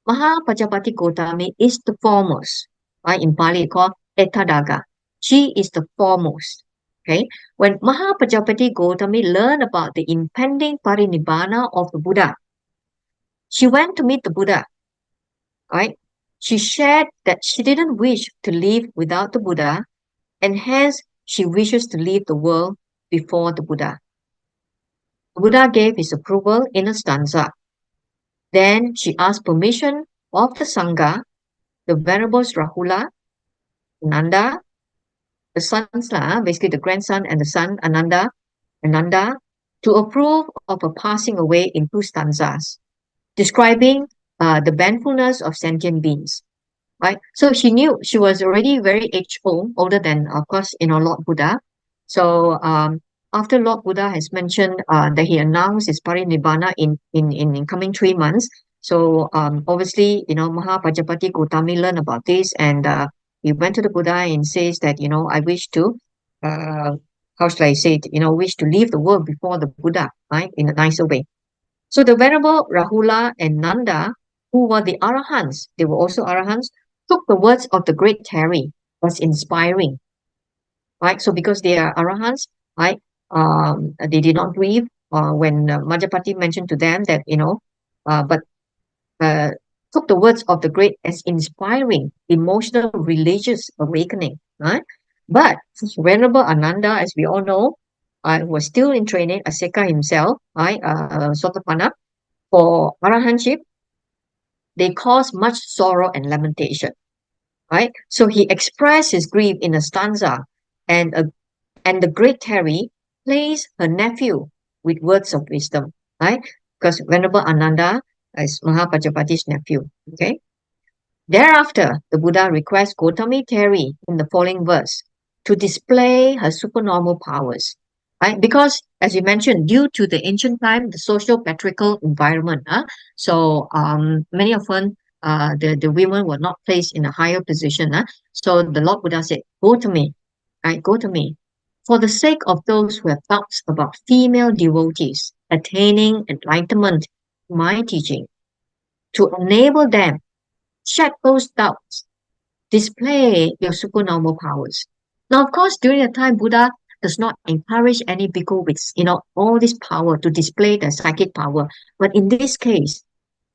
Maha Pajapati Gotami is the foremost. Right? In Pali, called Etadaga. She is the foremost. Okay. When Maha Pajapati Gotami learned about the impending parinibbana of the Buddha, she went to meet the Buddha. Right? She shared that she didn't wish to live without the Buddha, and hence she wishes to leave the world before the Buddha. The Buddha gave his approval in a stanza. Then she asked permission of the Sangha, the venerables Rahula, Ananda, the sons, basically the grandson and the son, Ananda, to approve of a passing away in two stanzas, describing the benefulness of sentient beings. Right? So she knew she was already very old, older than, of course, Lord Buddha. So after Lord Buddha has mentioned that he announced his parinibbana in coming 3 months, so obviously, Maha Pajapati Gotami learned about this, and he went to the Buddha and says that, I wish to, how shall I say it, wish to leave the world before the Buddha, right, in a nicer way. So the Venerable Rahula and Nanda, who were the Arahants, they were also Arahants, took the words of the great Terry as inspiring, right? So because they are Arahants, right, they did not grieve when Majapati mentioned to them that, but took the words of the great as inspiring emotional religious awakening, right? But Venerable Ananda, as we all know, was still in training, Aseka himself, right, Sotapanna, for Arahantship. They caused much sorrow and lamentation, right? So he expressed his grief in a stanza, and the great Terry placed her nephew with words of wisdom, right? Because Venerable Ananda is Maha Pajapati's nephew, okay? Thereafter, the Buddha requests Gotami Terry in the following verse to display her supernormal powers, right? Because, as you mentioned, due to the ancient time, the social patriarchal environment, so many often the women were not placed in a higher position. So the Lord Buddha said, go to me, right? Go to me. For the sake of those who have doubts about female devotees attaining enlightenment, my teaching, to enable them shed those doubts, display your supernormal powers. Now, of course, during the time, Buddha does not encourage any bhikkhu with, all this power to display their psychic power. But in this case,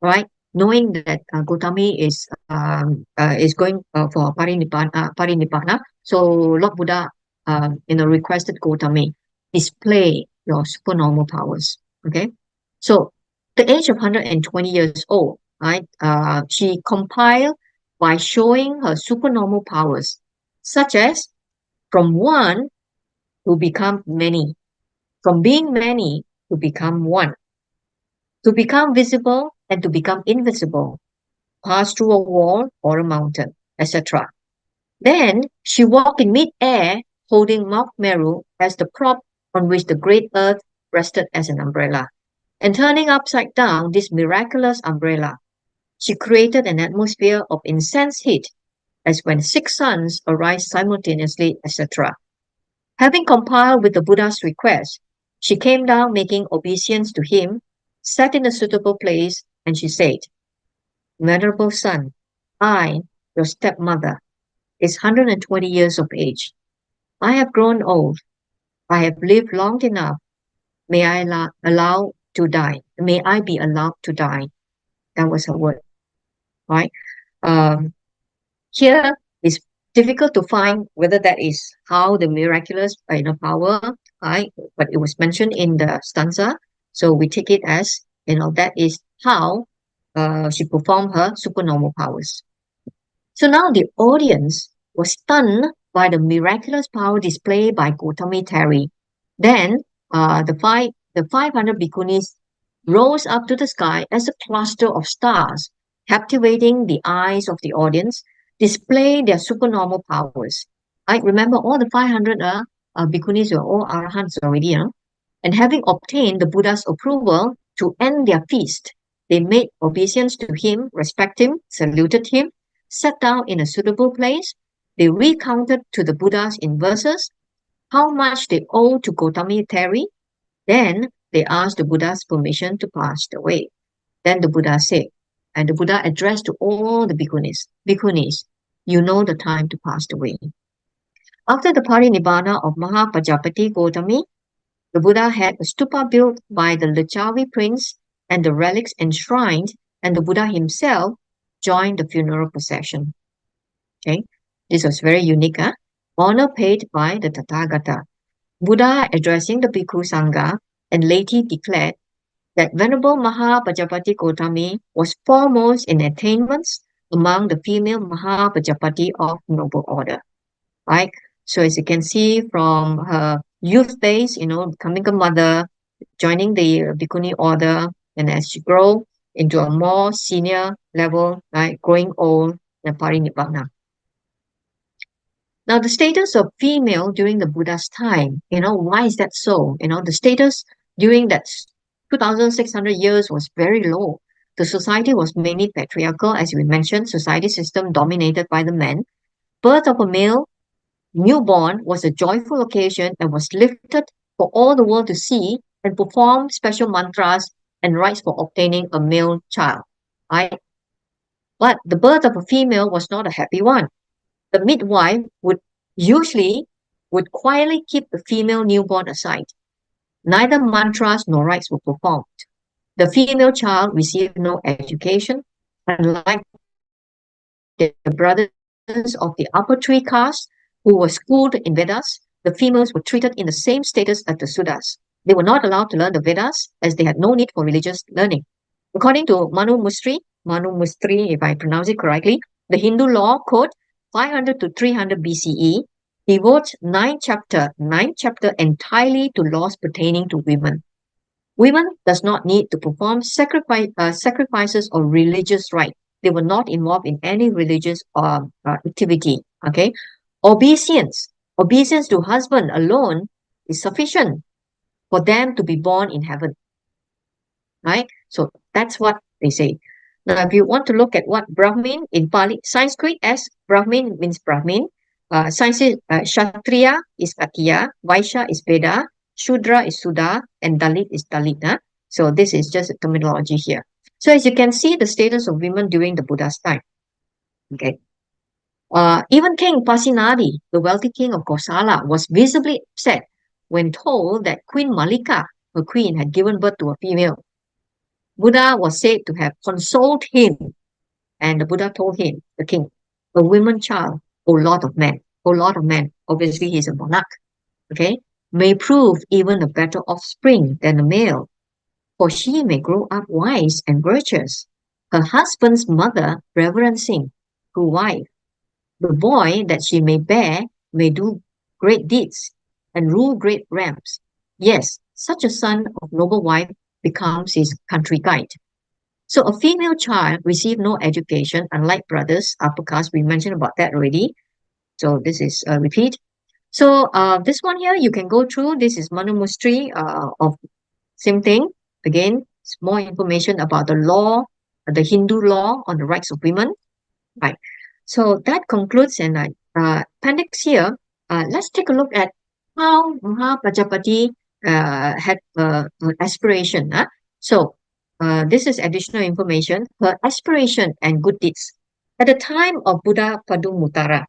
right, knowing that Gotami is going for parinibbana, so Lord Buddha, requested Gotami, display your supernormal powers. Okay, so the age of 120 years old, right, she compiled by showing her supernormal powers, such as from one to become many, from being many to become one, to become visible and to become invisible, pass through a wall or a mountain, etc. Then she walked in mid-air, holding Mount Meru as the prop on which the great earth rested as an umbrella, and turning upside down this miraculous umbrella, She created an atmosphere of intense heat, as when 6 suns arise simultaneously, etc. Having compiled with the Buddha's request, she came down making obeisance to him, sat in a suitable place, and she said, Venerable son, I, your stepmother, is 120 years of age. I have grown old. I have lived long enough. May I allow to die. May I be allowed to die. That was her word, right? Um, Here it's difficult to find whether that is how the miraculous power, right? But it was mentioned in the stanza, so we take it as that is how she performed her supernormal powers. So now the audience was stunned by the miraculous power displayed by Gotami Terry. Then the 500 bhikkhunis rose up to the sky as a cluster of stars, captivating the eyes of the audience, display their supernormal powers. I remember all the 500 bhikkhunis were all arahants already, and having obtained the Buddha's approval to end their feast, they made obeisance to him, respected him, saluted him, sat down in a suitable place. They recounted to the Buddhas in verses how much they owe to Gotami Terry. Then they asked the Buddha's permission to pass away. Then the Buddha said, and the Buddha addressed to all the bhikkhunis, you know the time to pass away. After the parinibbana of Maha Pajapati Gotami, the Buddha had a stupa built by the Lichavi prince and the relics enshrined, and the Buddha himself joined the funeral procession. Okay, this was very unique. Honor paid by the Tathagata. Buddha addressing the Bhikkhu Sangha and later declared that Venerable Maha Pajapati Gotami was foremost in attainments among the female Maha Pajapati of noble order. Right? So as you can see from her youth days, becoming a mother, joining the Bhikkhuni order, and as she grow into a more senior level, right, growing old and parinibbana. Now, the status of female during the Buddha's time, why is that so? The status during that 2,600 years was very low. The society was mainly patriarchal, as we mentioned, society system dominated by the men. Birth of a male newborn was a joyful occasion and was lifted for all the world to see and perform special mantras and rites for obtaining a male child. Right? But the birth of a female was not a happy one. The midwife would quietly keep the female newborn aside. Neither mantras nor rites were performed. The female child received no education, unlike the brothers of the upper three castes who were schooled in Vedas. The females were treated in the same status as the Sudras. They were not allowed to learn the Vedas as they had no need for religious learning. According to Manu Mustri, if I pronounce it correctly, the Hindu law code 500 to 300 BCE devotes 9 chapter entirely to laws pertaining to women. Women does not need to perform sacrifices or religious rites. They were not involved in any religious activity. Okay, obeisance to husband alone is sufficient for them to be born in heaven. Right? So that's what they say. Now, if you want to look at what Brahmin in Pali, Sanskrit as Brahmin means Brahmin. Sanskrit, Kshatriya is Katiya, Vaishya is Veda, Shudra is Sudha, and Dalit is Dalit. So this is just a terminology here. So as you can see, the status of women during the Buddha's time. Okay. Even King Pasinadi, the wealthy king of Kosala, was visibly upset when told that Queen Malika, her queen, had given birth to a female. Buddha was said to have consoled him, and the Buddha told him, the king, a woman child, O Lord of men, obviously he's a monarch, okay, may prove even a better offspring than a male, for she may grow up wise and virtuous, her husband's mother reverencing, true wife. The boy that she may bear may do great deeds and rule great realms. Yes, such a son of noble wife becomes his country guide. So a female child received no education, unlike brothers, upper caste, we mentioned about that already. So this is a repeat. So this one here, you can go through. This is Manu Mustri of same thing. Again, it's more information about the law the Hindu law on the rights of women. Right. So that concludes and appendix here. Let's take a look at how Maha Pajapati had an aspiration. So this is additional information. Her aspiration and good deeds. At the time of Buddha Padumuttara,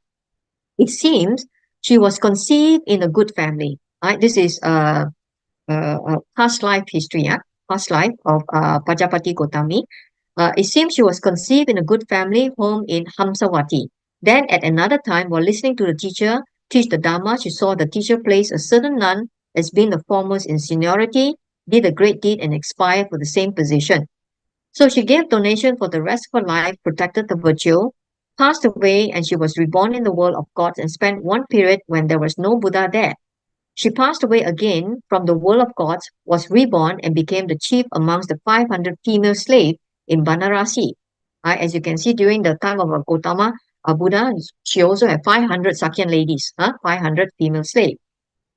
it seems she was conceived in a good family. Right? This is past life history, past life of Pajapati Gotami. It seems she was conceived in a good family home in Hamsawati. Then, at another time, while listening to the teacher teach the Dharma, she saw the teacher place a certain nun as being the foremost in seniority, did a great deed, and expired for the same position. So she gave donation for the rest of her life, protected the virtue, passed away, and she was reborn in the world of gods and spent one period when there was no Buddha there. She passed away again from the world of gods, was reborn, and became the chief amongst the 500 female slaves in Banarasi. As you can see, during the time of Gautama Buddha, she also had 500 Sakyan ladies, 500 female slaves.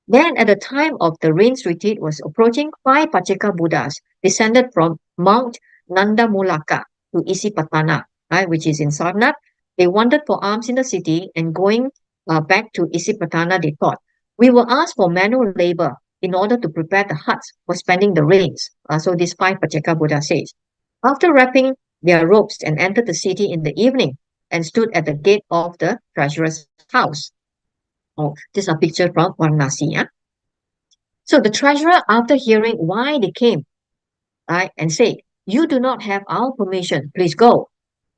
Then, at the time of the rains retreat was approaching, 5 Pacheka Buddhas descended from Mount Nandamulaka to Isipatthana, which is in Sarnath. They wandered for alms in the city, and going back to Isipatthana, they thought, we will ask for manual labor in order to prepare the huts for spending the rains. So this 5 Pacheka Buddha says. After wrapping their robes and entered the city in the evening and stood at the gate of the treasurer's house. Oh, this is a picture from Varanasi. So the treasurer, after hearing why they came, and said, you do not have our permission, please go.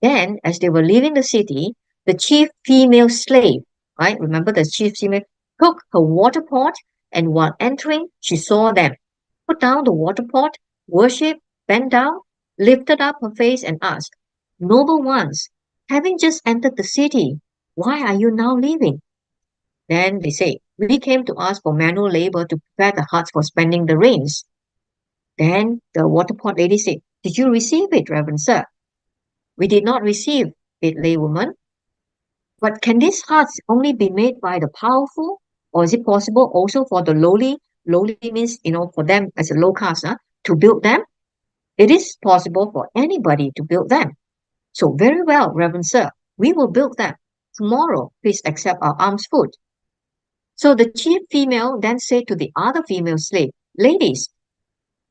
Then, as they were leaving the city, the chief female slave, remember the chief female, took her water pot, and while entering, she saw them. Put down the water pot, worshipped, bent down, lifted up her face and asked, noble ones, having just entered the city, why are you now leaving? Then they say, we came to ask for manual labor to prepare the huts for spending the rains. Then the water pot lady said, did you receive it, Reverend Sir? We did not receive it, laywoman. But can these huts only be made by the powerful? Or is it possible also for the lowly? Lowly means, for them as a low caste, to build them? It is possible for anybody to build them. So very well, Reverend Sir, we will build them. Tomorrow, please accept our alms food. So the chief female then said to the other female slave, ladies,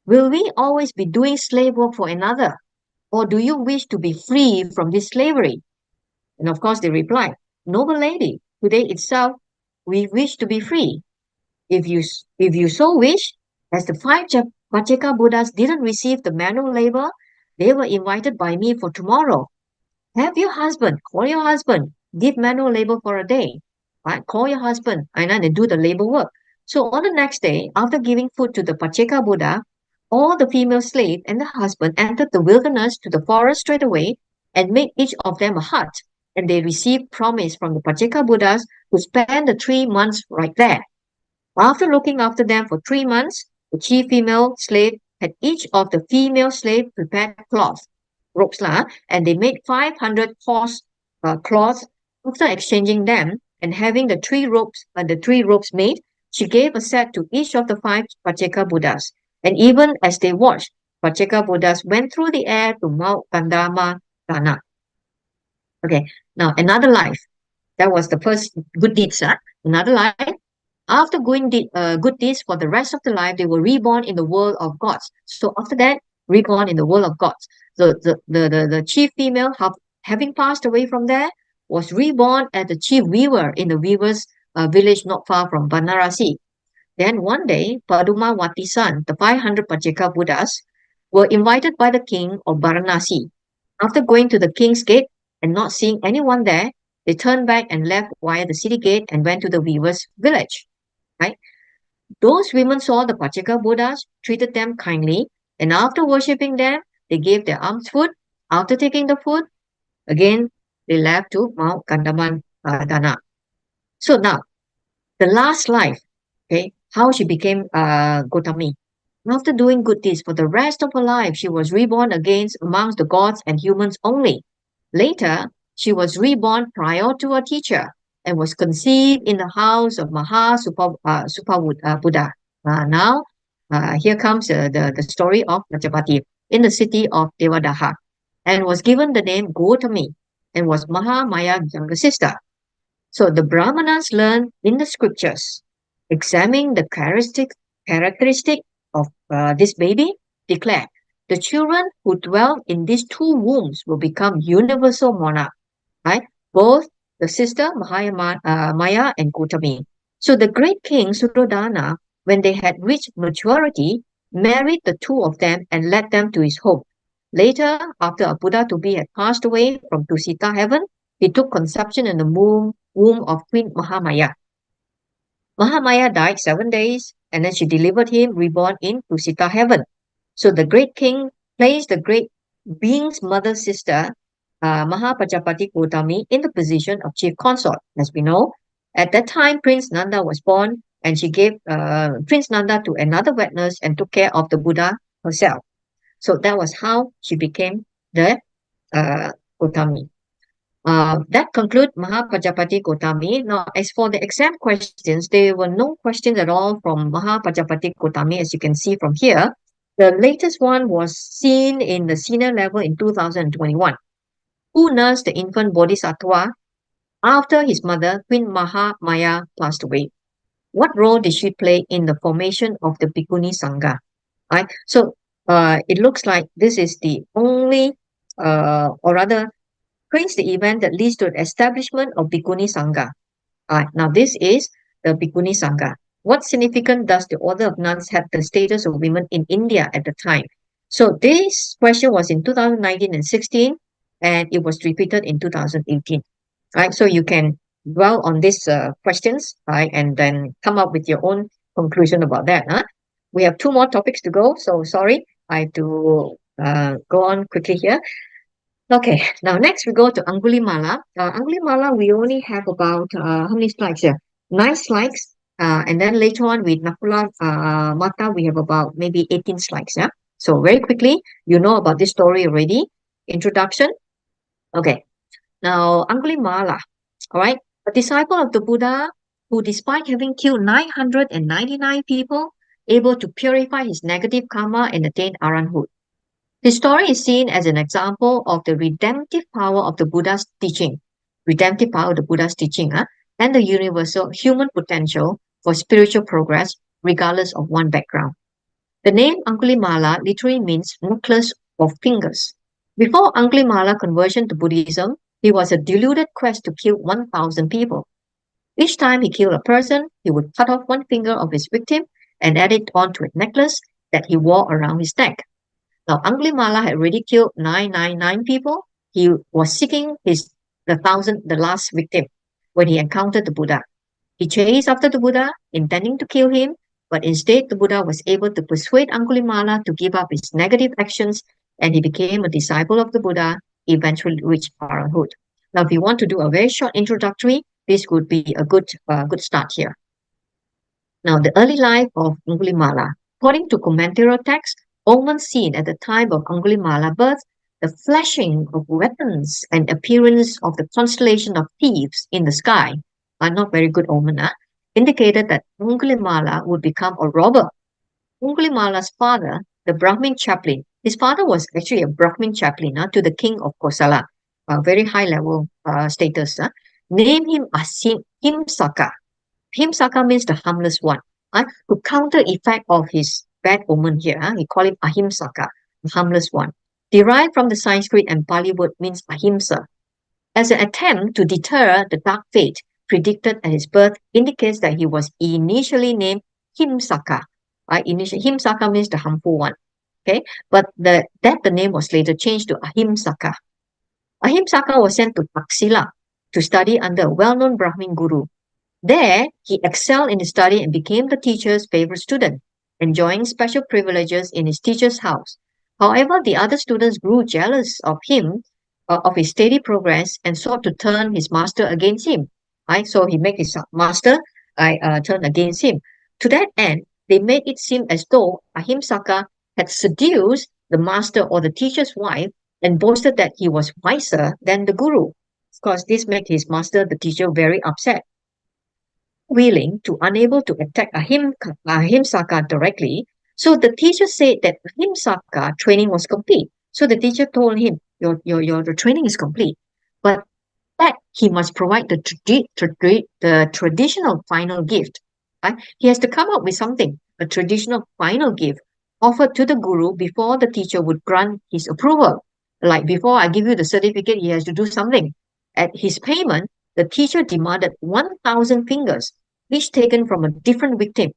will we always be doing slave work for another? Or do you wish to be free from this slavery? And of course they replied, noble lady, today itself we wish to be free. If you so wish, as the 5 Pacheka Buddhas didn't receive the manual labor, they were invited by me for tomorrow. Have your husband, call your husband, give manual labor for a day. Call your husband and then do the labor work. So on the next day, after giving food to the Pacheka Buddha, all the female slave and the husband entered the wilderness to the forest straight away and made each of them a hut. And they received promise from the Pacheka Buddhas to spend the 3 months right there. After looking after them for 3 months, the chief female slave had each of the female slaves prepared cloth, ropes, and they made 500 horse cloths. After exchanging them and having the 3 ropes made, she gave a set to each of the 5 Pacheka Buddhas. And even as they watched, Pacheka Buddhas went through the air to Mount Mahasatipatthana. Okay, now another life. That was the first good deeds. Another life. After doing good deeds for the rest of the life, they were reborn in the world of gods. So after that, reborn in the world of gods. The chief female, having passed away from there, was reborn as the chief weaver in the weavers' village not far from Banarasi. Then one day, Padumawati's son, the 500 Pacheka Buddhas, were invited by the king of Varanasi. After going to the king's gate and not seeing anyone there, they turned back and left via the city gate and went to the weaver's village. Those women saw the Pacheka Buddhas, treated them kindly, and after worshipping them, they gave their alms food. After taking the food, again, they left to Mount Mahasatipatthana. So now, the last life, how she became Gotami. After doing good deeds for the rest of her life, she was reborn again amongst the gods and humans only. Later, she was reborn prior to her teacher and was conceived in the house of Buddha. Now, here comes the story of Pajapati in the city of Devadaha. and was given the name Gotami and was Mahamaya's younger sister. So the Brahmanas learned in the scriptures, examining the characteristic of this baby, declared, the children who dwell in these two wombs will become universal monarch, right? Both the sister Maya and Gotami. So the great king Suddhodana, when they had reached maturity, married the two of them and led them to his home. Later, after a Buddha to be had passed away from Tusita heaven, he took conception in the womb of Queen Mahamaya. Mahamaya died 7 days, and then she delivered him reborn in Tusita heaven. So the great king placed the great being's mother's sister, Maha Pajapati Gotami, in the position of chief consort, as we know. At that time, Prince Nanda was born, and she gave Prince Nanda to another wet nurse and took care of the Buddha herself. So that was how she became the Gotami. That concludes Maha Pajapati Gotami. Now, as for the exam questions, there were no questions at all from Maha Pajapati Gotami, as you can see from here. The latest one was seen in the senior level in 2021. Who nursed the infant Bodhisattva after his mother, Queen Mahamaya, passed away? What role did she play in the formation of the Bhikkhuni Sangha? Right? So it looks like this is the only, or rather, creates the event that leads to the establishment of Bhikkhuni Sangha. Now, this is the Bhikkhuni Sangha. What significance does the Order of Nuns have the status of women in India at the time? So this question was in 2019 and 16, and it was repeated in 2018. Right? So you can dwell on these questions, right, and then come up with your own conclusion about that. We have 2 more topics to go, so sorry, I have to go on quickly here. Okay, now next we go to Angulimala. Angulimala, we only have about, how many slides here? 9 slides. And then later on with Nakula Mata, we have about maybe 18 slides. Yeah. So very quickly, you know about this story already. Introduction. Okay. Now, Angulimala, all right, a disciple of the Buddha who, despite having killed 999 people, able to purify his negative karma and attain Arahanthood. His story is seen as an example of the redemptive power of the Buddha's teaching, and the universal human potential for spiritual progress, regardless of one background. The name Angulimala literally means necklace of fingers. Before Angulimala conversion to Buddhism, he was a deluded quest to kill 1,000 people. Each time he killed a person, he would cut off one finger of his victim and add it onto a necklace that he wore around his neck. Now, Angulimala had already killed 999 people. He was seeking the last victim when he encountered the Buddha. He chased after the Buddha, intending to kill him, but instead the Buddha was able to persuade Angulimala to give up his negative actions, and he became a disciple of the Buddha, eventually reached Arahanthood. Now, if you want to do a very short introductory, this would be a good start here. Now, the early life of Angulimala. According to commentarial text, omens seen at the time of Angulimala birth, the flashing of weapons and appearance of the constellation of thieves in the sky, are not very good omen, indicated that Angulimala would become a robber. Angulimala's father, the Brahmin chaplain, his father was actually a Brahmin chaplain to the king of Kosala, a very high level status, named him Ahimsaka. Ahimsaka means the harmless one. To counter effect of his bad omen here, he called him Ahimsaka, the harmless one. Derived from the Sanskrit and Pali word means ahimsa. As an attempt to deter the dark fate predicted at his birth, indicates that he was initially named Himsaka. Himsaka means the harmful one. Okay, but the name was later changed to Ahimsaka. Ahimsaka was sent to Taxila to study under a well-known Brahmin guru. There, he excelled in his study and became the teacher's favorite student, enjoying special privileges in his teacher's house. However, the other students grew jealous of him, of his steady progress, and sought to turn his master against him. So he made his master turn against him. To that end, they made it seem as though Ahimsaka had seduced the master or the teacher's wife and boasted that he was wiser than the guru. Of course, this made his master, the teacher, very upset. Unable to attack Ahimsaka directly, so the teacher said that Ahimsaka training was complete. So the teacher told him, Your training is complete. But that he must provide the traditional final gift. Right? He has to come up with something, a traditional final gift offered to the guru before the teacher would grant his approval. Like before I give you the certificate, he has to do something. At his payment, the teacher demanded 1,000 fingers, each taken from a different victim,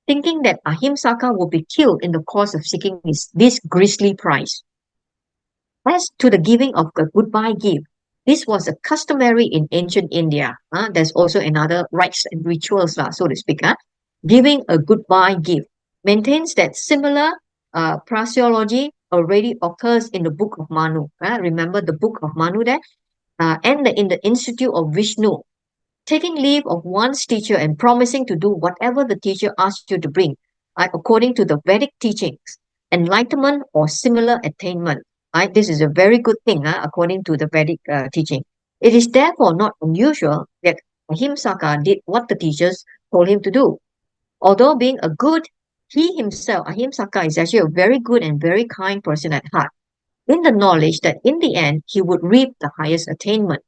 thinking that Ahimsaka would be killed in the course of seeking this grisly prize. As to the giving of a goodbye gift, this was a customary in ancient India. There's also another rites and rituals, so to speak. Giving a goodbye gift maintains that similar phraseology already occurs in the Book of Manu. Remember the Book of Manu there? And in the Institute of Vishnu. Taking leave of one's teacher and promising to do whatever the teacher asks you to bring, according to the Vedic teachings, enlightenment or similar attainment. This is a very good thing, according to the Vedic teaching. It is therefore not unusual that Ahimsaka did what the teachers told him to do. Although being a good, he himself, Ahimsaka, is actually a very good and very kind person at heart, in the knowledge that in the end he would reap the highest attainment.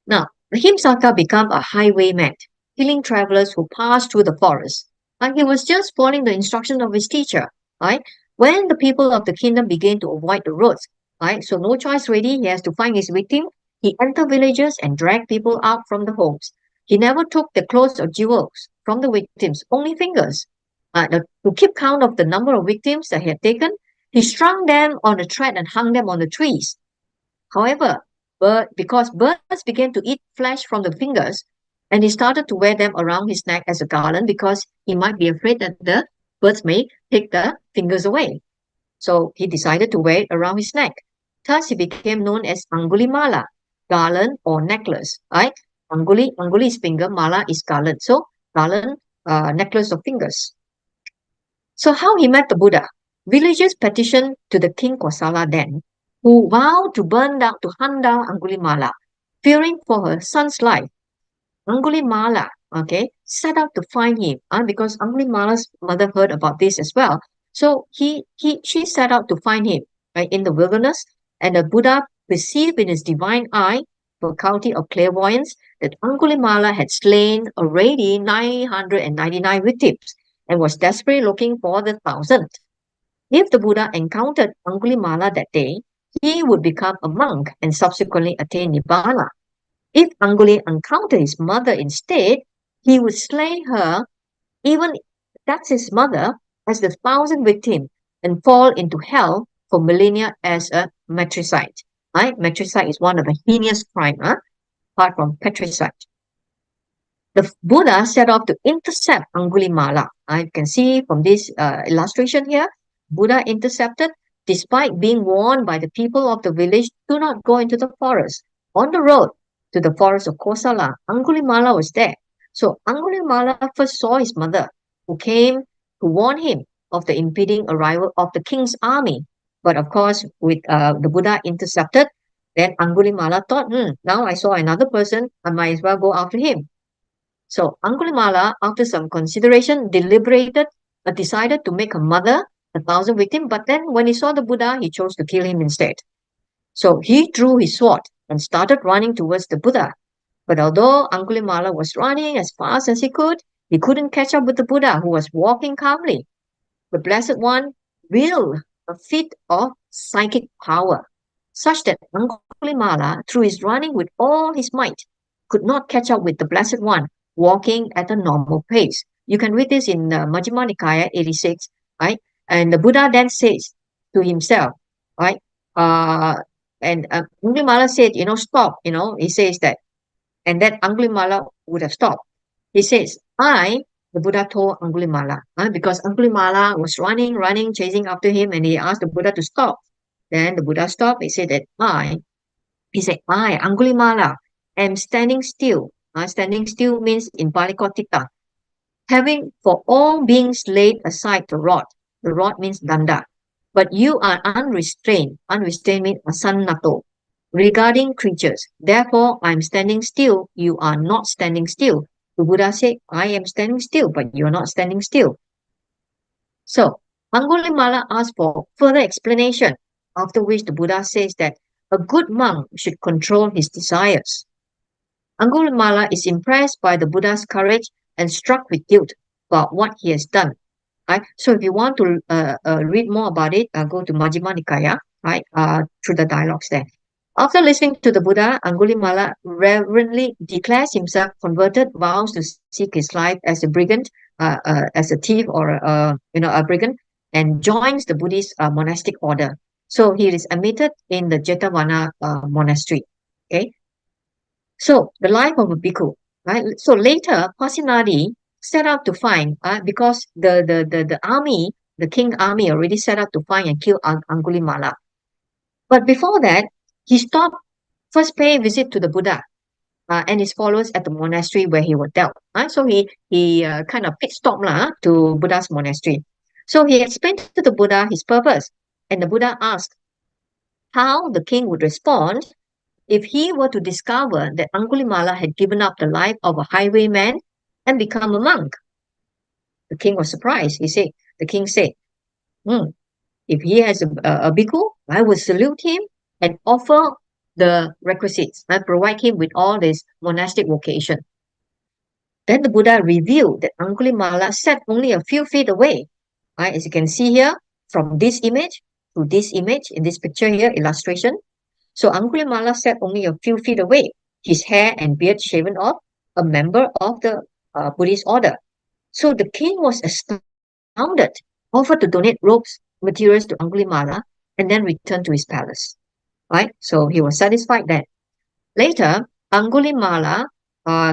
Now, Ahimsaka became a highwayman, killing travelers who passed through the forest. And he was just following the instruction of his teacher. Right? When the people of the kingdom began to avoid the roads, right? So no choice really, he has to find his victim. He entered villages and dragged people out from the homes. He never took the clothes or jewels from the victims, only fingers. To keep count of the number of victims that he had taken, he strung them on a thread and hung them on the trees. However, because birds began to eat flesh from the fingers, and he started to wear them around his neck as a garland because he might be afraid that the birds may take the fingers away. So he decided to wear it around his neck. Thus, he became known as Angulimala, garland or necklace. Right? Anguli is finger, mala is garland. So garland, necklace of fingers. So how he met the Buddha? Villagers petitioned to the king Kosala then, who vowed to hunt down Angulimala, fearing for her son's life. Angulimala, set out to find him, because Angulimala's mother heard about this as well. So she set out to find him, right, in the wilderness, and the Buddha perceived in his divine eye, faculty of clairvoyance, that Angulimala had slain already 999 victims and was desperately looking for the 1,000th. If the Buddha encountered Angulimala that day, he would become a monk and subsequently attain Nibbana. If Anguli encountered his mother instead, he would slay her, even that's his mother, as the 1,000th victim and fall into hell for millennia as a matricide. Right? Matricide is one of the heinous crimes, apart from patricide. The Buddha set off to intercept Angulimala. You can see from this illustration here, Buddha intercepted, despite being warned by the people of the village, do not go into the forest. On the road to the forest of Kosala, Angulimala was there. So Angulimala first saw his mother, who came to warn him of the impending arrival of the king's army. But of course, with the Buddha intercepted, then Angulimala thought, now I saw another person, I might as well go after him. So Angulimala, after some consideration, decided to make her mother 1,000 victims, but then when he saw the Buddha, he chose to kill him instead. So he drew his sword and started running towards the Buddha. But although Angulimala was running as fast as he couldn't catch up with the Buddha, who was walking calmly. The Blessed One willed a fit of psychic power, such that Angulimala, through his running with all his might, could not catch up with the Blessed One, walking at a normal pace. You can read this in Majjhima Nikaya 86, right? And the Buddha then says to himself, right? And Angulimala said, stop, he says that. And then Angulimala would have stopped. He says, the Buddha told Angulimala, because Angulimala was running, chasing after him, and he asked the Buddha to stop. Then the Buddha stopped. He said that I, Angulimala, am standing still. Standing still means in Pali called Titta. Having for all beings laid aside the rod. The rod means danda. But you are unrestrained. Unrestrained means asannato. Regarding creatures. Therefore, I am standing still. You are not standing still. The Buddha said, I am standing still, but you are not standing still. So, Angulimala asked for further explanation. after which the Buddha says that a good monk should control his desires. Angulimala is impressed by the Buddha's courage and struck with guilt about what he has done. Right? So if you want to read more about it, go to Majjhima Nikaya, right? Through the dialogues there. After listening to the Buddha, Angulimala reverently declares himself converted, vows to seek his life as a brigand, as a thief or a brigand, and joins the Buddhist monastic order. So he is admitted in the Jetavana monastery. Okay, so the life of a bhikkhu, right? So later, Pasinadi set out to find, because the army, the king army already set out to find and kill Angulimala. But before that, he stopped, first pay a visit to the Buddha and his followers at the monastery where he was dealt. So he kind of pit stop to Buddha's monastery. So he explained to the Buddha his purpose, and the Buddha asked how the king would respond if he were to discover that Angulimala had given up the life of a highwayman and become a monk. The king was surprised. The king said, if he has a bhikkhu, I will salute him and offer the requisites. I provide him with all this monastic vocation. Then the Buddha revealed that Angulimala sat only a few feet away. Right? As you can see here, from this image to this image, in this picture here, illustration. So Angulimala sat only a few feet away, his hair and beard shaven off, a member of the Buddhist order. So the king was astounded, offered to donate robes, materials to Angulimala, and then returned to his palace. Right? So he was satisfied then. Later, Angulimala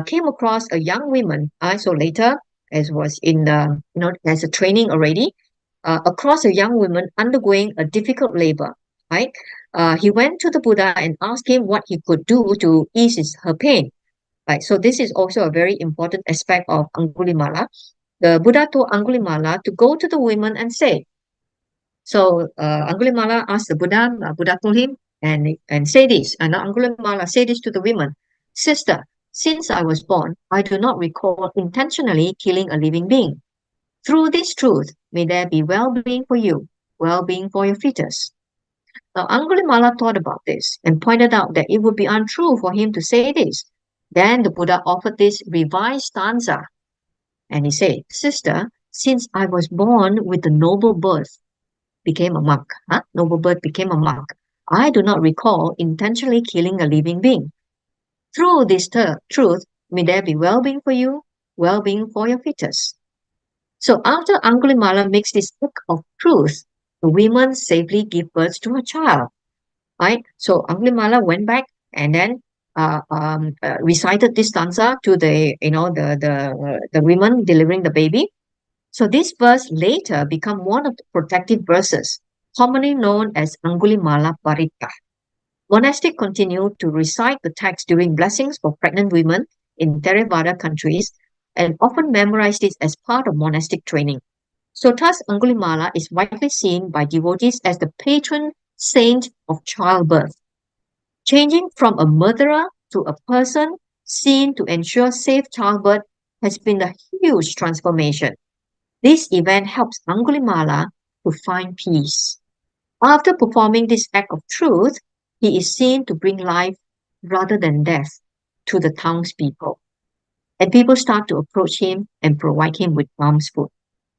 came across a young woman. So later, as was in the, as a training already, across a young woman undergoing a difficult labor. Right? He went to the Buddha and asked him what he could do to ease her pain. Right? So this is also a very important aspect of Angulimala. The Buddha told Angulimala to go to the women and say. So Angulimala asked the Buddha. Buddha told him and say this. And Angulimala said this to the women: Sister, since I was born, I do not recall intentionally killing a living being. Through this truth, may there be well-being for you, well-being for your fetus. Now, Angulimala thought about this and pointed out that it would be untrue for him to say this. Then the Buddha offered this revised stanza. And he said, Sister, since I was born with the noble birth, became a monk. Noble birth became a monk. I do not recall intentionally killing a living being. Through this truth, may there be well-being for you, well-being for your fetus. So after Angulimala makes this book of truth, the women safely give birth to a child. Right? So Angulimala went back and then recited this stanza to the women delivering the baby. So this verse later became one of the protective verses, commonly known as Angulimala Paritta. Monastics continued to recite the text during blessings for pregnant women in Theravada countries and often memorized it as part of monastic training. So thus Angulimala is widely seen by devotees as the patron saint of childbirth. Changing from a murderer to a person seen to ensure safe childbirth has been a huge transformation. This event helps Angulimala to find peace. After performing this act of truth, he is seen to bring life rather than death to the townspeople. And people start to approach him and provide him with alms food.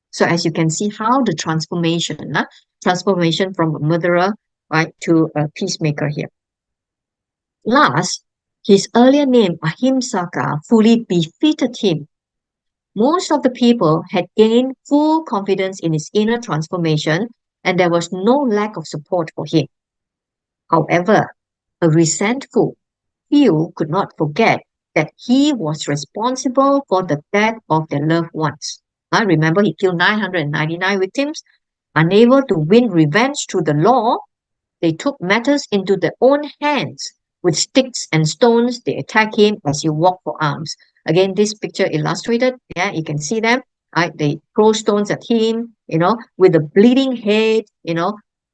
So as you can see how the transformation from a murderer, right, to a peacemaker here. Last, his earlier name Ahimsaka fully befitted him. Most of the people had gained full confidence in his inner transformation, and there was no lack of support for him. However, a resentful few could not forget that he was responsible for the death of their loved ones. Remember, he killed 999 victims. Unable to win revenge through the law, they took matters into their own hands. With sticks and stones, they attack him as he walked for alms. Again, this picture illustrated, you can see them. Right? They throw stones at him, with a bleeding head,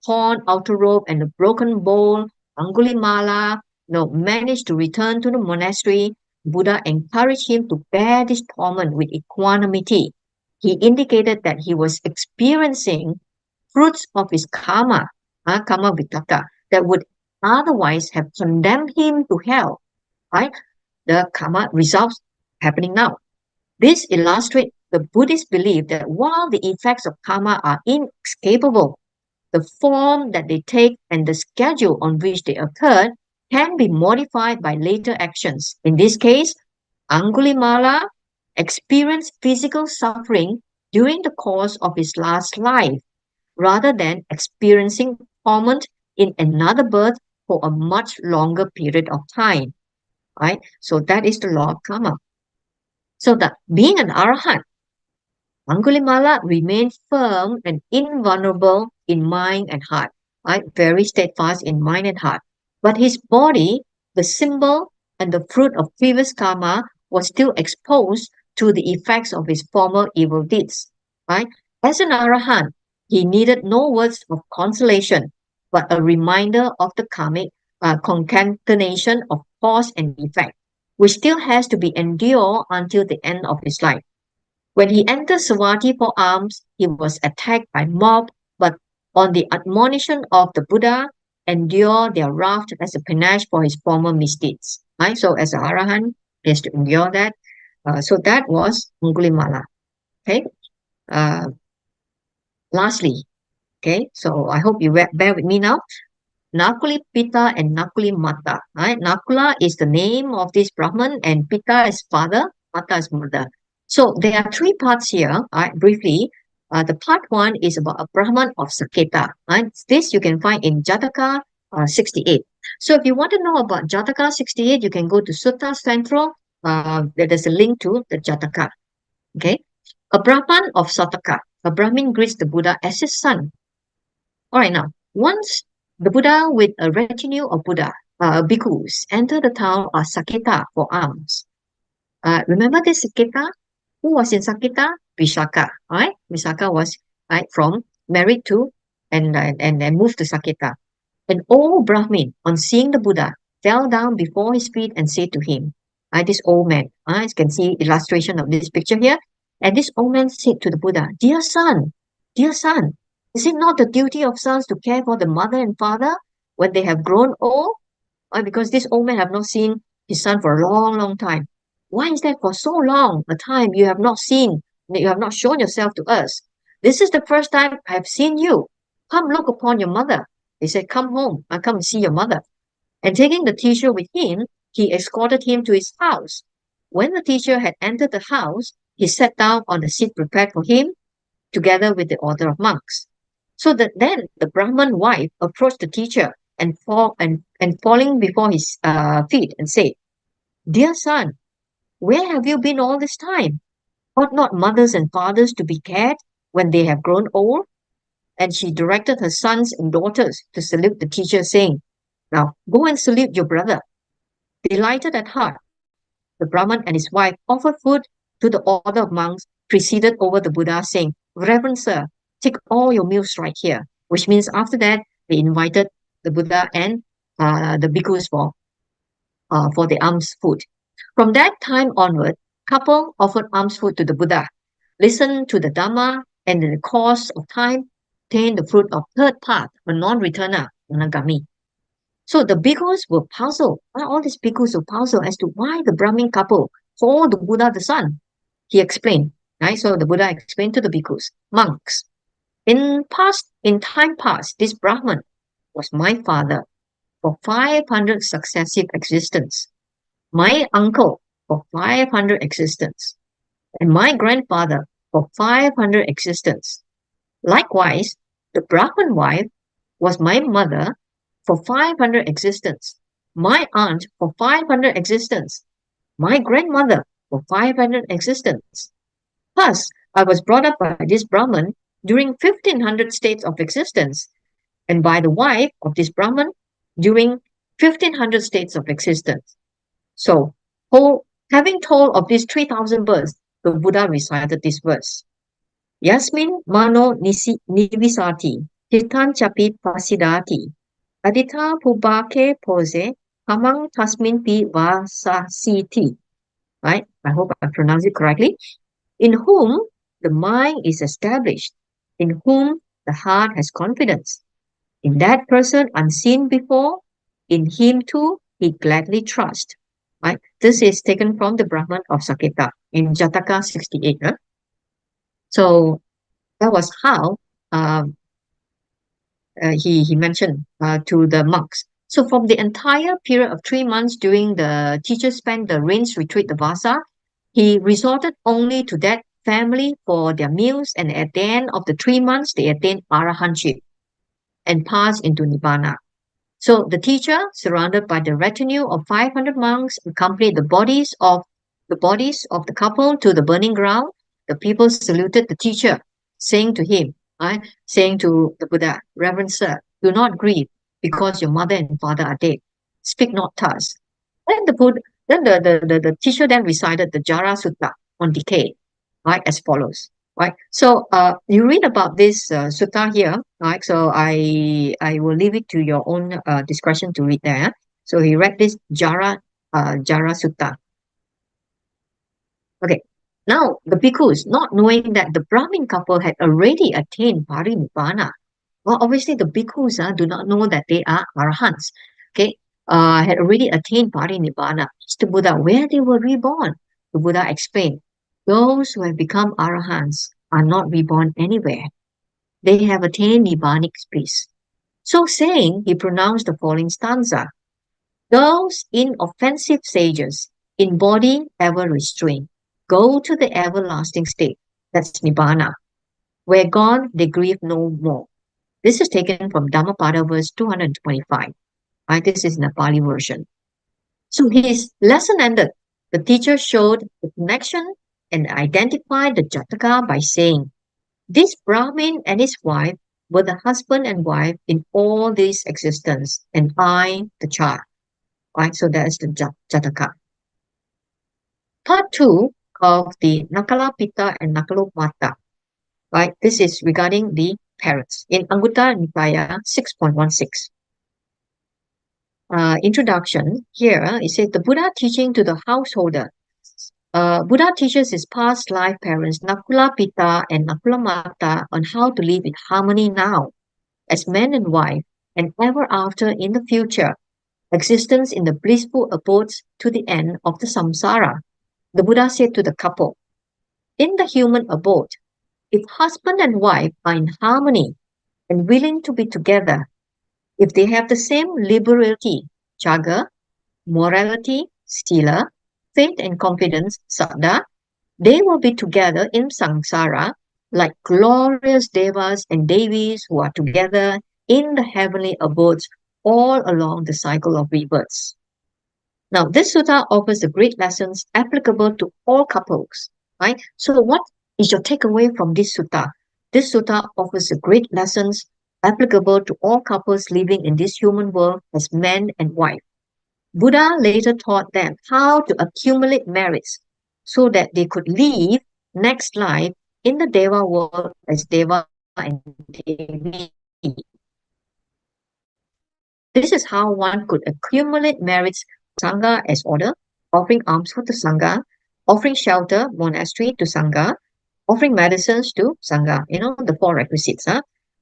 torn outer robe and a broken bowl. Angulimala, managed to return to the monastery. Buddha encouraged him to bear this torment with equanimity. He indicated that he was experiencing fruits of his karma, karma vitaka, that would otherwise have condemned him to hell, right? The karma results happening now. This illustrates the Buddhist belief that while the effects of karma are inescapable, the form that they take and the schedule on which they occur can be modified by later actions. In this case, Angulimala experienced physical suffering during the course of his last life, rather than experiencing torment in another birth for a much longer period of time. Right? So that is the law of karma. So that being an arahant, Angulimala remained firm and invulnerable in mind and heart, right? Very steadfast in mind and heart. But his body, the symbol and the fruit of previous karma, was still exposed to the effects of his former evil deeds, right? As an arahant, he needed no words of consolation, but a reminder of the karmic concatenation of cause and effect, which still has to be endured until the end of his life. When he entered Savatthi for alms, he was attacked by mob, but on the admonition of the Buddha, endure their wrath as a penance for his former misdeeds. Right? So as an arahant, he has to endure that. So that was Angulimala. Okay. Lastly, okay. So I hope you bear with me now. Nakuli Pita and Nakuli Mata. Right? Nakula is the name of this Brahman, and Pita is father, Mata is mother. So there are three parts here, right, briefly. The part one is about a Brahman of Saketa. Right? This you can find in Jataka 68. So if you want to know about Jataka 68, you can go to Sutta Central. There's a link to the Jataka. Okay. A Brahman of Sataka. A Brahmin greets the Buddha as his son. All right, now, once the Buddha with a retinue of Buddha, bhikkhus, entered the town of Saketa for alms. Remember this Saketa? Who was in Saketa? Vishaka, right? Vishaka was from married to and moved to Saketa. An old Brahmin, on seeing the Buddha, fell down before his feet and said to him, this old man, you can see illustration of this picture here. And this old man said to the Buddha, dear son, is it not the duty of sons to care for the mother and father when they have grown old? Because this old man have not seen his son for a long, long time. Why is that for so long a time you have not seen, you have not shown yourself to us? This is the first time I have seen you. Come look upon your mother. He said, come home, I come see your mother. And taking the teacher with him, he escorted him to his house. When the teacher had entered the house, he sat down on the seat prepared for him, together with the order of monks. So that then the Brahman wife approached the teacher and falling before his feet and said, dear son, where have you been all this time? Ought not mothers and fathers to be cared when they have grown old? And she directed her sons and daughters to salute the teacher, saying, now go and salute your brother. Delighted at heart, the Brahman and his wife offered food to the order of monks, preceded over the Buddha, saying, Reverend sir, take all your meals right here. Which means after that, they invited the Buddha and the bhikkhus for the alms food. From that time onward, couple offered alms food to the Buddha, listened to the Dhamma, and in the course of time, obtained the fruit of third path, a non-returner, Anagami. So the bhikkhus were puzzled. All these bhikkhus were puzzled as to why the Brahmin couple called the Buddha the son. He explained. Right? So the Buddha explained to the bhikkhus, monks, in time past, this Brahman was my father for 500 successive existence, my uncle for 500 existence, and my grandfather for 500 existence. Likewise, the Brahman wife was my mother for 500 existence, my aunt for 500 existence, my grandmother for 500 existence. Thus, I was brought up by this Brahman during 1500 states of existence, and by the wife of this Brahman during 1500 states of existence. So, having told of these 3000 births, the Buddha recited this verse. Yasmin mano nivisati, hitan chapi pasidati, adita pubake pose, hamang tasmin pi vasasiti. Right? I hope I pronounced it correctly. In whom the mind is established, in whom the heart has confidence, In that person unseen before, in him too he gladly trusts. Right? This is taken from the Brahman of Saketa in Jataka 68. So that was how um, he mentioned to the monks. So from the entire period of 3 months during the teacher spent the rains retreat, the Vasa, he resorted only to that family for their meals, and at the end of the 3 months, they attained arahantship and passed into Nibbana. So the teacher, surrounded by the retinue of 500 monks, accompanied the bodies of the couple to the burning ground. The people saluted the teacher, saying to him, right, saying to the Buddha, Reverend Sir, do not grieve because your mother and father are dead. Speak not thus. Then the Buddha, then the teacher then recited the Jara Sutta on decay, right, as follows. Right. So you read about this sutta here, right? So I will leave it to your own discretion to read there. So he read this Jara Sutta. Okay. Now the bhikkhus, not knowing that the Brahmin couple had already attained parinibbana, well, obviously the bhikkhus do not know that they are arahants. Okay. Had already attained parinibbana. Asked the Buddha where they were reborn. The Buddha explained, those who have become arahants are not reborn anywhere. They have attained nibbanic peace. So saying, he pronounced the following stanza. Those inoffensive sages, in body ever restrained, go to the everlasting state, that's nibbana, where gone they grieve no more. This is taken from Dhammapada verse 225. Right? This is in the Pali version. So his lesson ended. The teacher showed the connection and identified the Jataka by saying, this Brahmin and his wife were the husband and wife in all this existence, and I, the child. Right? So that is the Jataka. Part 2 of the Nakalapita and Nakalopmata. Right? This is regarding the parents in Anguttara Nikaya 6.16. Introduction here, it says the Buddha teaching to the householder. Buddha teaches his past life parents, Nakula Pita and Nakula Mata, on how to live in harmony now, as man and wife, and ever after in the future, existence in the blissful abodes to the end of the samsara. The Buddha said to the couple, in the human abode, if husband and wife are in harmony and willing to be together, if they have the same liberality, chaga, morality, sila, faith and confidence, saddha, they will be together in samsara like glorious devas and devis who are together in the heavenly abodes all along the cycle of rebirths. Now, this sutta offers the great lessons applicable to all couples, right? So what is your takeaway from this sutta? This sutta offers the great lessons applicable to all couples living in this human world as man and wife. Buddha later taught them how to accumulate merits so that they could live next life in the Deva world as Deva and Devi. This is how one could accumulate merits Sangha as order, offering alms for the Sangha, offering shelter, monastery to Sangha, offering medicines to Sangha, the 4 requisites.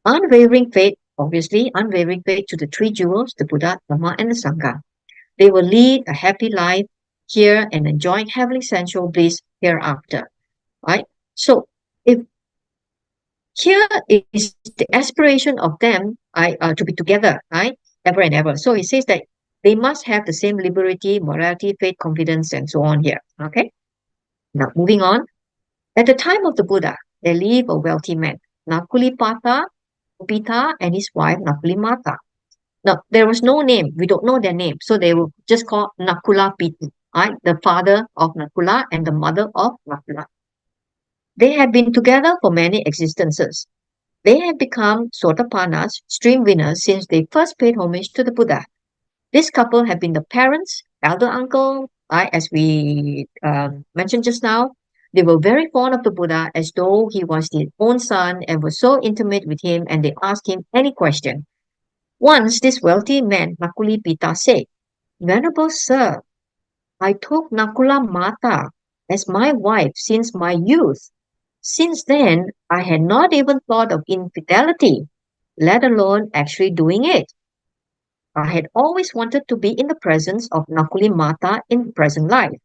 Unwavering faith, obviously, unwavering faith to the 3 jewels, the Buddha, Dhamma, and the Sangha. They will lead a happy life here and enjoy heavenly sensual bliss hereafter. Right? So, if here is the aspiration of them to be together, right? Ever and ever. So, he says that they must have the same liberty, morality, faith, confidence, and so on here. Okay? Now, moving on. At the time of the Buddha, there lived a wealthy man, Nakulipata, Pita, and his wife, Nakulimata. Now, there was no name. We don't know their name. So they were just called Nakula Piti, right? The father of Nakula and the mother of Nakula. They had been together for many existences. They had become Sotapannas, stream winners, since they first paid homage to the Buddha. This couple had been the parents, elder uncle, right? As we mentioned just now. They were very fond of the Buddha as though he was their own son and were so intimate with him, and they asked him any question. Once this wealthy man, Nakuli Pita, said, Venerable Sir, I took Nakula Mata as my wife since my youth. Since then, I had not even thought of infidelity. let alone actually doing it. I had always wanted to be in the presence of Nakuli Mata in present life,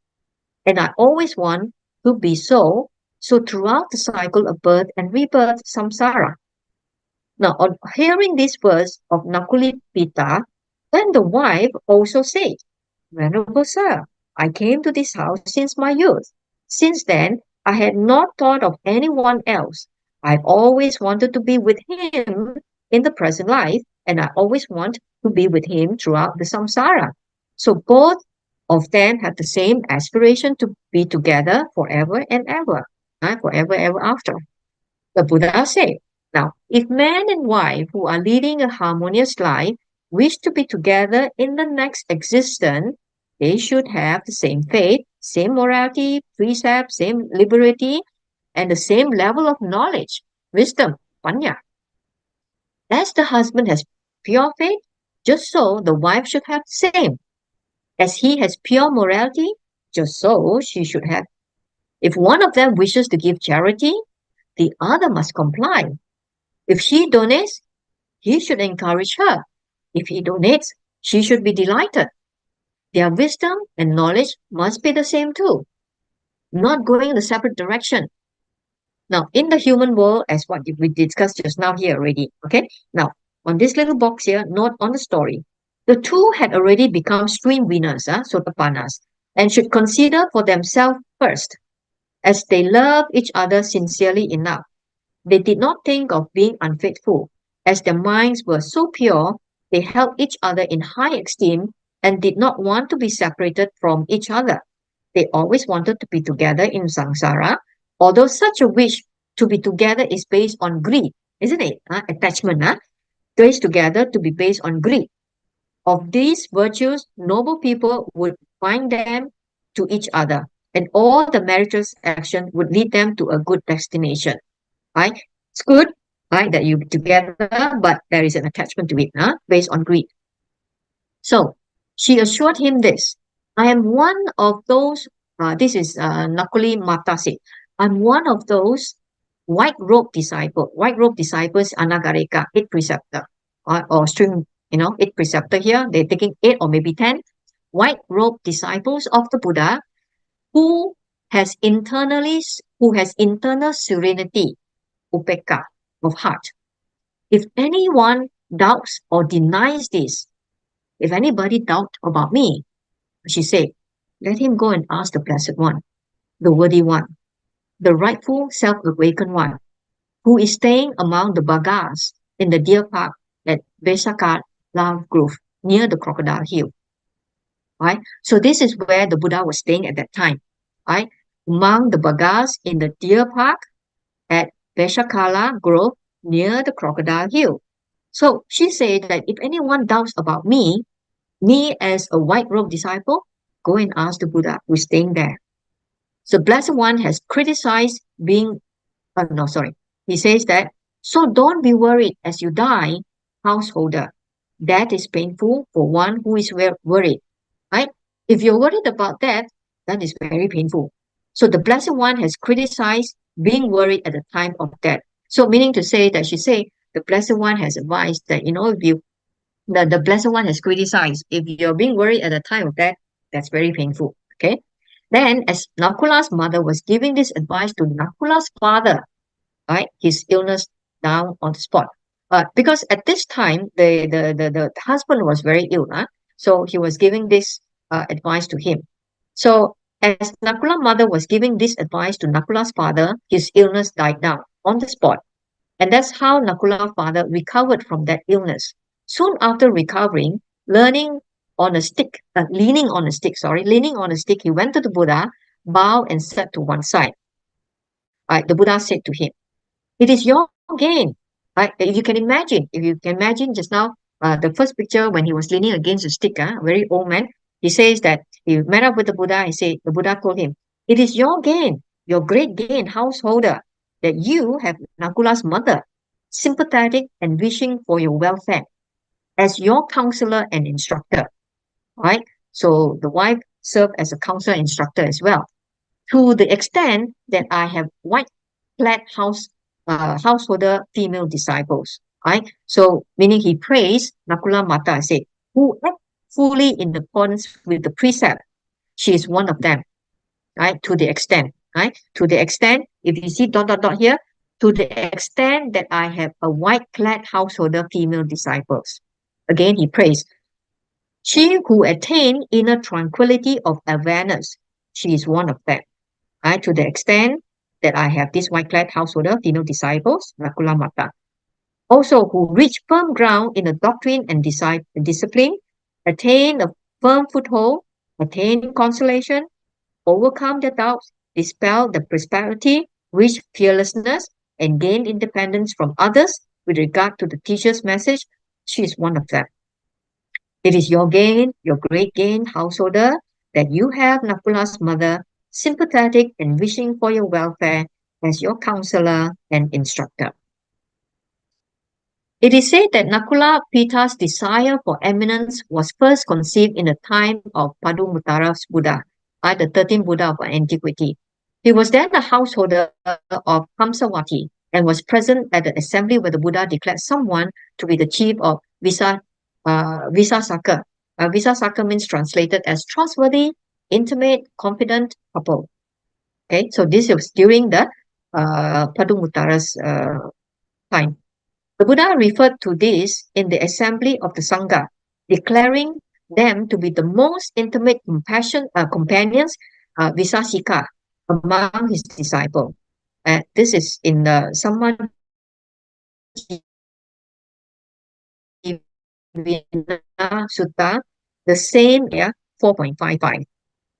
and I always want to be so, so throughout the cycle of birth and rebirth samsara. Now, on hearing this verse of Nakuli Pita, then the wife also said, Venerable Sir, I came to this house since my youth. Since then, I had not thought of anyone else. I've always wanted to be with him in the present life, and I always want to be with him throughout the samsara. So both of them have the same aspiration to be together forever and ever, forever ever after. The Buddha said, now, if man and wife who are leading a harmonious life wish to be together in the next existence, they should have the same faith, same morality, precept, same liberty, and the same level of knowledge, wisdom, panya. As the husband has pure faith, just so the wife should have the same. As he has pure morality, just so she should have. If one of them wishes to give charity, the other must comply. If she donates, he should encourage her. If he donates, she should be delighted. Their wisdom and knowledge must be the same too, not going in a separate direction. Now, in the human world, as what we discussed just now here already, okay? Now, on this little box here, note on the story. The two had already become stream winners, sotapannas, and should consider for themselves first, as they love each other sincerely enough. They did not think of being unfaithful, as their minds were so pure, they held each other in high esteem and did not want to be separated from each other. They always wanted to be together in samsara, although such a wish to be together is based on greed, isn't it? Attachment, based together to be based on greed. Of these virtues, noble people would find them to each other, and all the meritorious action would lead them to a good destination. Right? It's good, right, that you together, but there is an attachment to it, based on greed. So she assured him this. I am one of those, this is Nakuli Mata said, I'm one of those white robe disciples. White robe disciples, Anagarika, 8 preceptor, or string, 8 preceptor here. They're taking 8 or maybe 10 white robe disciples of the Buddha who has internal serenity, upeka, of heart. If anyone doubts or denies this, if anybody doubt about me, she said, let him go and ask the Blessed One, the worthy one, the rightful self-awakened one, who is staying among the Bagas in the deer park at Vesakala Grove near the Crocodile Hill. Right? So this is where the Buddha was staying at that time. Right? Among the Bagas in the deer park at Vesakala Grove near the Crocodile Hill. So she said that if anyone doubts about me as a white robe disciple, go and ask the Buddha who's staying there. So Blessed One has criticized being, he says that, so don't be worried as you die, householder. That is painful for one who is worried, right? If you're worried about that is very painful. So the Blessed One has criticized being worried at the time of death. So meaning to say that she said, the Blessed One has advised that, if the Blessed One has criticized, if you're being worried at the time of death, that's very painful, okay? Then, as Nakula's mother was giving this advice to Nakula's father, right, his illness down on the spot. Because at this time, the husband was very ill, so he was giving this advice to him. So, as Nakula's mother was giving this advice to Nakula's father, his illness died down on the spot. And that's how Nakula's father recovered from that illness. Soon after recovering, leaning on a stick, he went to the Buddha, bowed and sat to one side. The Buddha said to him, it is your gain. If you can imagine just now, the first picture when he was leaning against a stick, very old man, he says that he met up with the Buddha, the Buddha told him, it is your gain, your great gain, householder, that you have Nakula's mother, sympathetic and wishing for your welfare, as your counselor and instructor. Right? So the wife served as a counselor and instructor as well. To the extent that I have white-clad householder female disciples. right? So, meaning he praised Nakula Mata, said, who act fully in accordance with the precept. She is one of them, right? To the extent, right? To the extent, if you see dot dot dot here, to the extent that I have a white-clad householder female disciples. Again, he praised. She who attained inner tranquility of awareness, she is one of them. Right? To the extent that I have this white-clad householder female disciples, Nakula Mata. Also, who reach firm ground in the doctrine and discipline, attain a firm foothold, attain consolation, overcome their doubts, dispel the prosperity, reach fearlessness, and gain independence from others with regard to the teacher's message. She is one of them. It is your gain, your great gain, householder, that you have Nakula's mother, sympathetic and wishing for your welfare as your counselor and instructor. It is said that Nakula Pita's desire for eminence was first conceived in the time of Padumuttara's Buddha, the 13th Buddha of antiquity. He was then a householder of Kamsawati and was present at the assembly where the Buddha declared someone to be the chief of Visasaka. Visasaka means translated as trustworthy, intimate, confident couple. Okay, so this was during the Padumuttara's time. The Buddha referred to this in the assembly of the Sangha, declaring them to be the most intimate companions, Visasika, among his disciples. This is in the Sammadjivana Sutta, the same 4.55.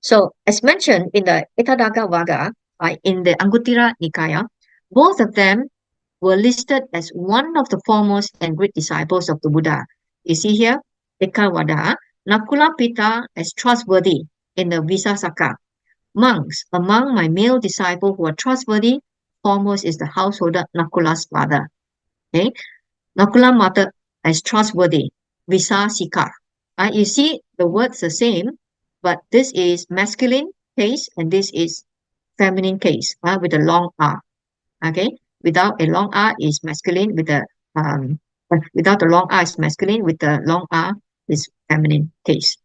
So, as mentioned in the Etadaga Vaga, in the Anguttara Nikaya, both of them were listed as one of the foremost and great disciples of the Buddha. You see here, Ekawada, Nakula Pita as trustworthy in the Visasaka. Monks, among my male disciples who are trustworthy, foremost is the householder Nakula's father. Okay, Nakula Mata as trustworthy, Visasika. You see the words the same, but this is masculine case and this is feminine case with a long R. Okay, without a long R is masculine, without a long R is masculine, with the long R is feminine case.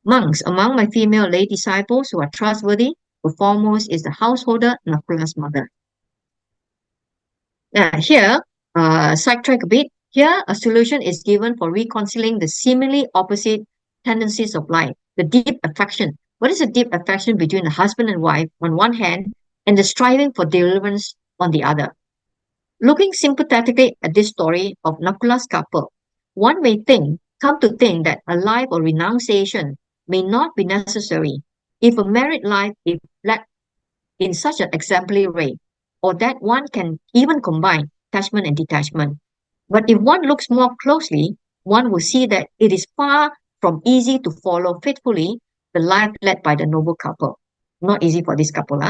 Monks, among my female lay disciples who are trustworthy, the foremost is the householder Nakula's mother. Here, sidetrack a bit. Here, a solution is given for reconciling the seemingly opposite tendencies of life. The deep affection. What is the deep affection between the husband and wife on one hand, and the striving for deliverance on the other? Looking sympathetically at this story of Nakula's couple, one may come to think that a life of renunciation may not be necessary if a married life is led in such an exemplary way, or that one can even combine attachment and detachment. But if one looks more closely, one will see that it is far from easy to follow faithfully the life led by the noble couple. Not easy for this couple.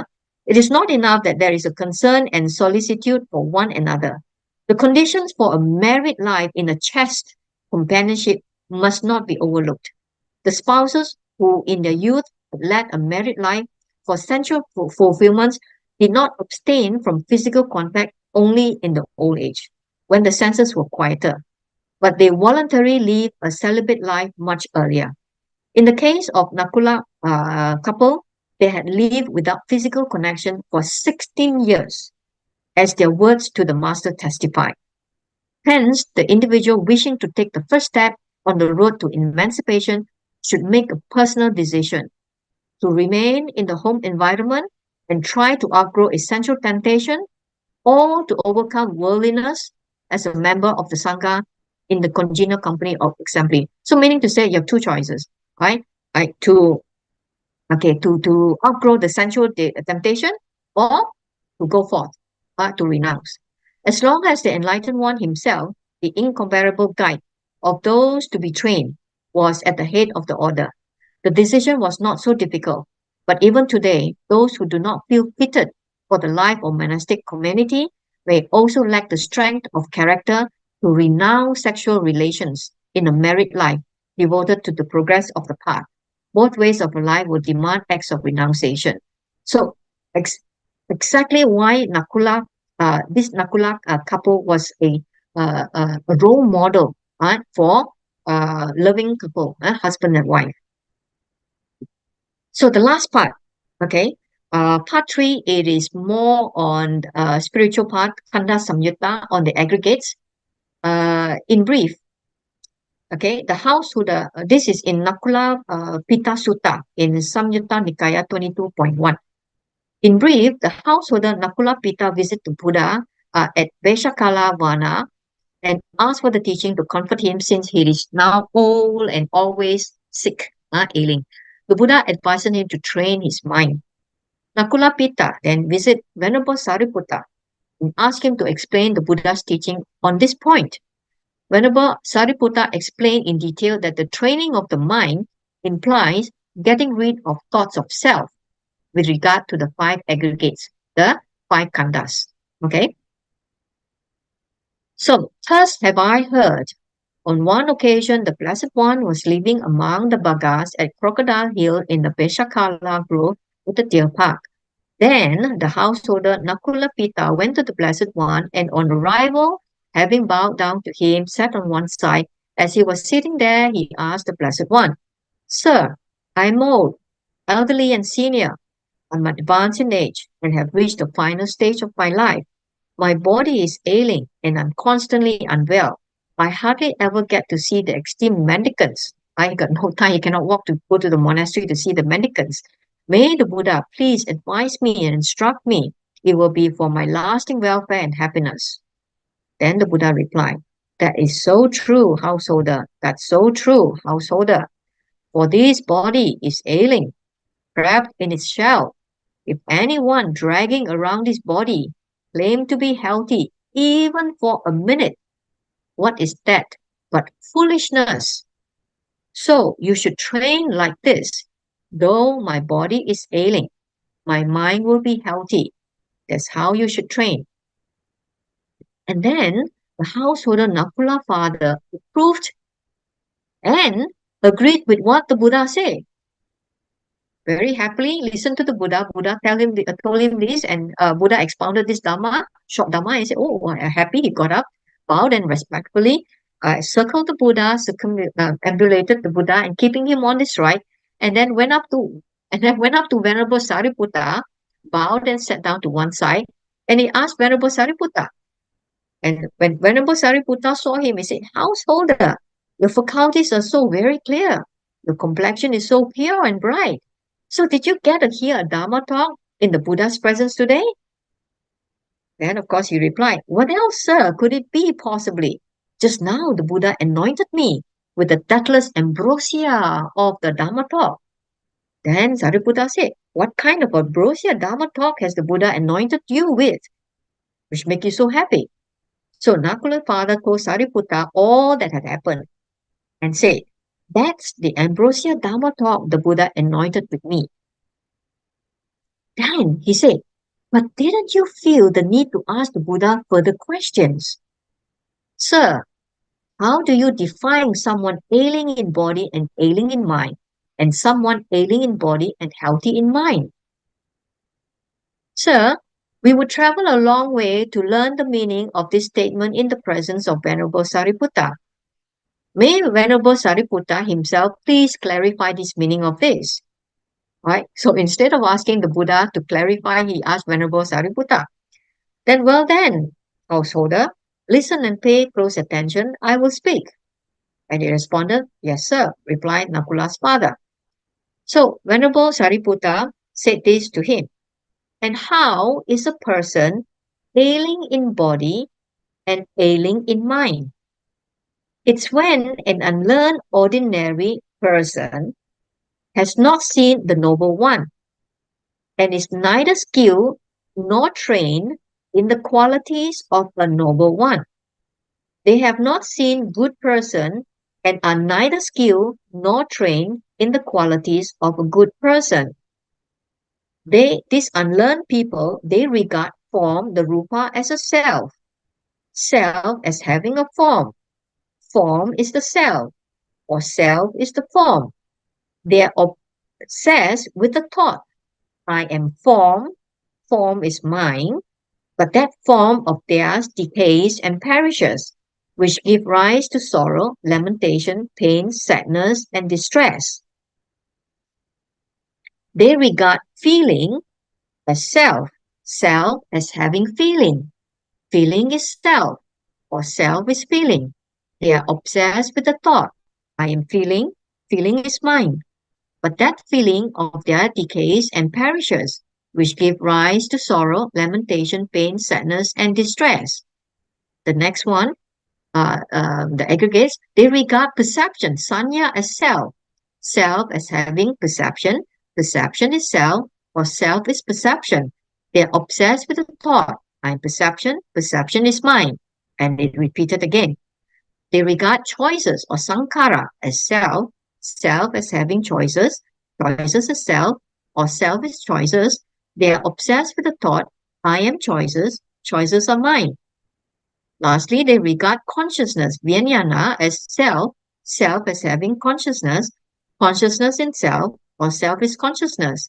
It is not enough that there is a concern and solicitude for one another. The conditions for a married life in a chaste companionship must not be overlooked. The spouses who in their youth led a married life for sensual fulfillments did not abstain from physical contact only in the old age, when the senses were quieter, but they voluntarily lived a celibate life much earlier. In the case of Nakula couple, they had lived without physical connection for 16 years, as their words to the master testify. Hence, the individual wishing to take the first step on the road to emancipation should make a personal decision to remain in the home environment and try to outgrow essential temptation, or to overcome worldliness as a member of the Sangha in the congenial company of exemplary. So meaning to say you have two choices, right? To outgrow the sensual temptation, or to go forth, to renounce. As long as the enlightened one himself, the incomparable guide of those to be trained, was at the head of the order, the decision was not so difficult. But even today, those who do not feel fitted for the life of monastic community may also lack the strength of character to renounce sexual relations in a married life devoted to the progress of the path. Both ways of life will demand acts of renunciation. So, exactly why this Nakula couple was a a role model, right, for loving couple, husband and wife. So the last part, okay, part 3, it is more on spiritual part, Kanda Samyutta, on the aggregates. In brief, okay, the householder, this is in Nakula Pitta Sutta in Samyutta Nikaya 22.1. In brief, the householder Nakula Pitta visit the Buddha at Veshakala Vana and asked for the teaching to comfort him since he is now old and always sick, ailing. The Buddha advised him to train his mind. Nakula Pitta then visit Venerable Sariputta and asked him to explain the Buddha's teaching on this point. Venerable Sariputta explained in detail that the training of the mind implies getting rid of thoughts of self with regard to the 5 aggregates, the 5 khandhas. Okay? So, thus have I heard. On one occasion, the Blessed One was living among the Bhagas at Crocodile Hill in the Veshakala Grove with the Deer Park. Then the householder Nakula Pitta went to the Blessed One and on arrival, having bowed down to him, sat on one side. As he was sitting there, he asked the Blessed One, Sir, I am old, elderly and senior. I'm advanced in age and have reached the final stage of my life. My body is ailing and I'm constantly unwell. I hardly ever get to see the esteemed mendicants. I got no time. You cannot walk to go to the monastery to see the mendicants. May the Buddha please advise me and instruct me. It will be for my lasting welfare and happiness. Then the Buddha replied, That is so true, householder. That's so true, householder. For this body is ailing, trapped in its shell. If anyone dragging around this body claim to be healthy, even for a minute, what is that but foolishness? So you should train like this. Though my body is ailing, my mind will be healthy. That's how you should train. And then the householder Nakula father approved and agreed with what the Buddha said. Very happily listened to the Buddha. Buddha told him this, and Buddha expounded this Dhamma, short Dhamma, and said, "Oh, happy." He got up, bowed, and respectfully circled the Buddha, circumambulated the Buddha, and keeping him on his right, and then went up to Venerable Sariputta, bowed and sat down to one side, and he asked Venerable Sariputta. And when Venerable Sariputta saw him, he said, "Householder, your faculties are so very clear. Your complexion is so pure and bright. So did you get to hear a Dharma talk in the Buddha's presence today?" Then, of course, he replied, "What else, sir, could it be possibly? Just now the Buddha anointed me with the deathless ambrosia of the Dharma talk." Then Sariputta said, "What kind of ambrosia Dharma talk has the Buddha anointed you with, which make you so happy?" So Nakula father told Sariputta all that had happened and said, "That's the ambrosia Dharma talk the Buddha anointed with me." Then he said, "But didn't you feel the need to ask the Buddha further questions? Sir, how do you define someone ailing in body and ailing in mind, and someone ailing in body and healthy in mind?" Sir, we would travel a long way to learn the meaning of this statement in the presence of Venerable Sariputta. May Venerable Sariputta himself please clarify this meaning of this. Right? So instead of asking the Buddha to clarify, he asked Venerable Sariputta. Then, well then, householder, listen and pay close attention, I will speak. And he responded, "Yes, sir," replied Nakula's father. So Venerable Sariputta said this to him. And how is a person ailing in body and ailing in mind? It's when an unlearned ordinary person has not seen the Noble One and is neither skilled nor trained in the qualities of a Noble One. They have not seen good person and are neither skilled nor trained in the qualities of a good person. These unlearned people, they regard form, the rupa, as a self. Self as having a form. Form is the self, or self is the form. They are obsessed with the thought, I am form is mine, but that form of theirs decays and perishes. which give rise to sorrow, lamentation, pain, sadness, and distress. They regard feeling as self, self as having feeling. Feeling is self, or self is feeling. They are obsessed with the thought, I am feeling, feeling is mine. But that feeling of their decays and perishes, which give rise to sorrow, lamentation, pain, sadness, and distress. The next one, the aggregates, they regard perception, sanya, as self, self as having perception, perception is self, or self is perception. They are obsessed with the thought, I'm perception, perception is mine. And it repeated again. They regard choices or sankhara as self, self as having choices, choices as self, or self is choices. They are obsessed with the thought, I am choices, choices are mine. Lastly, they regard consciousness, vijnana, as self, self as having consciousness, consciousness in self, or self is consciousness.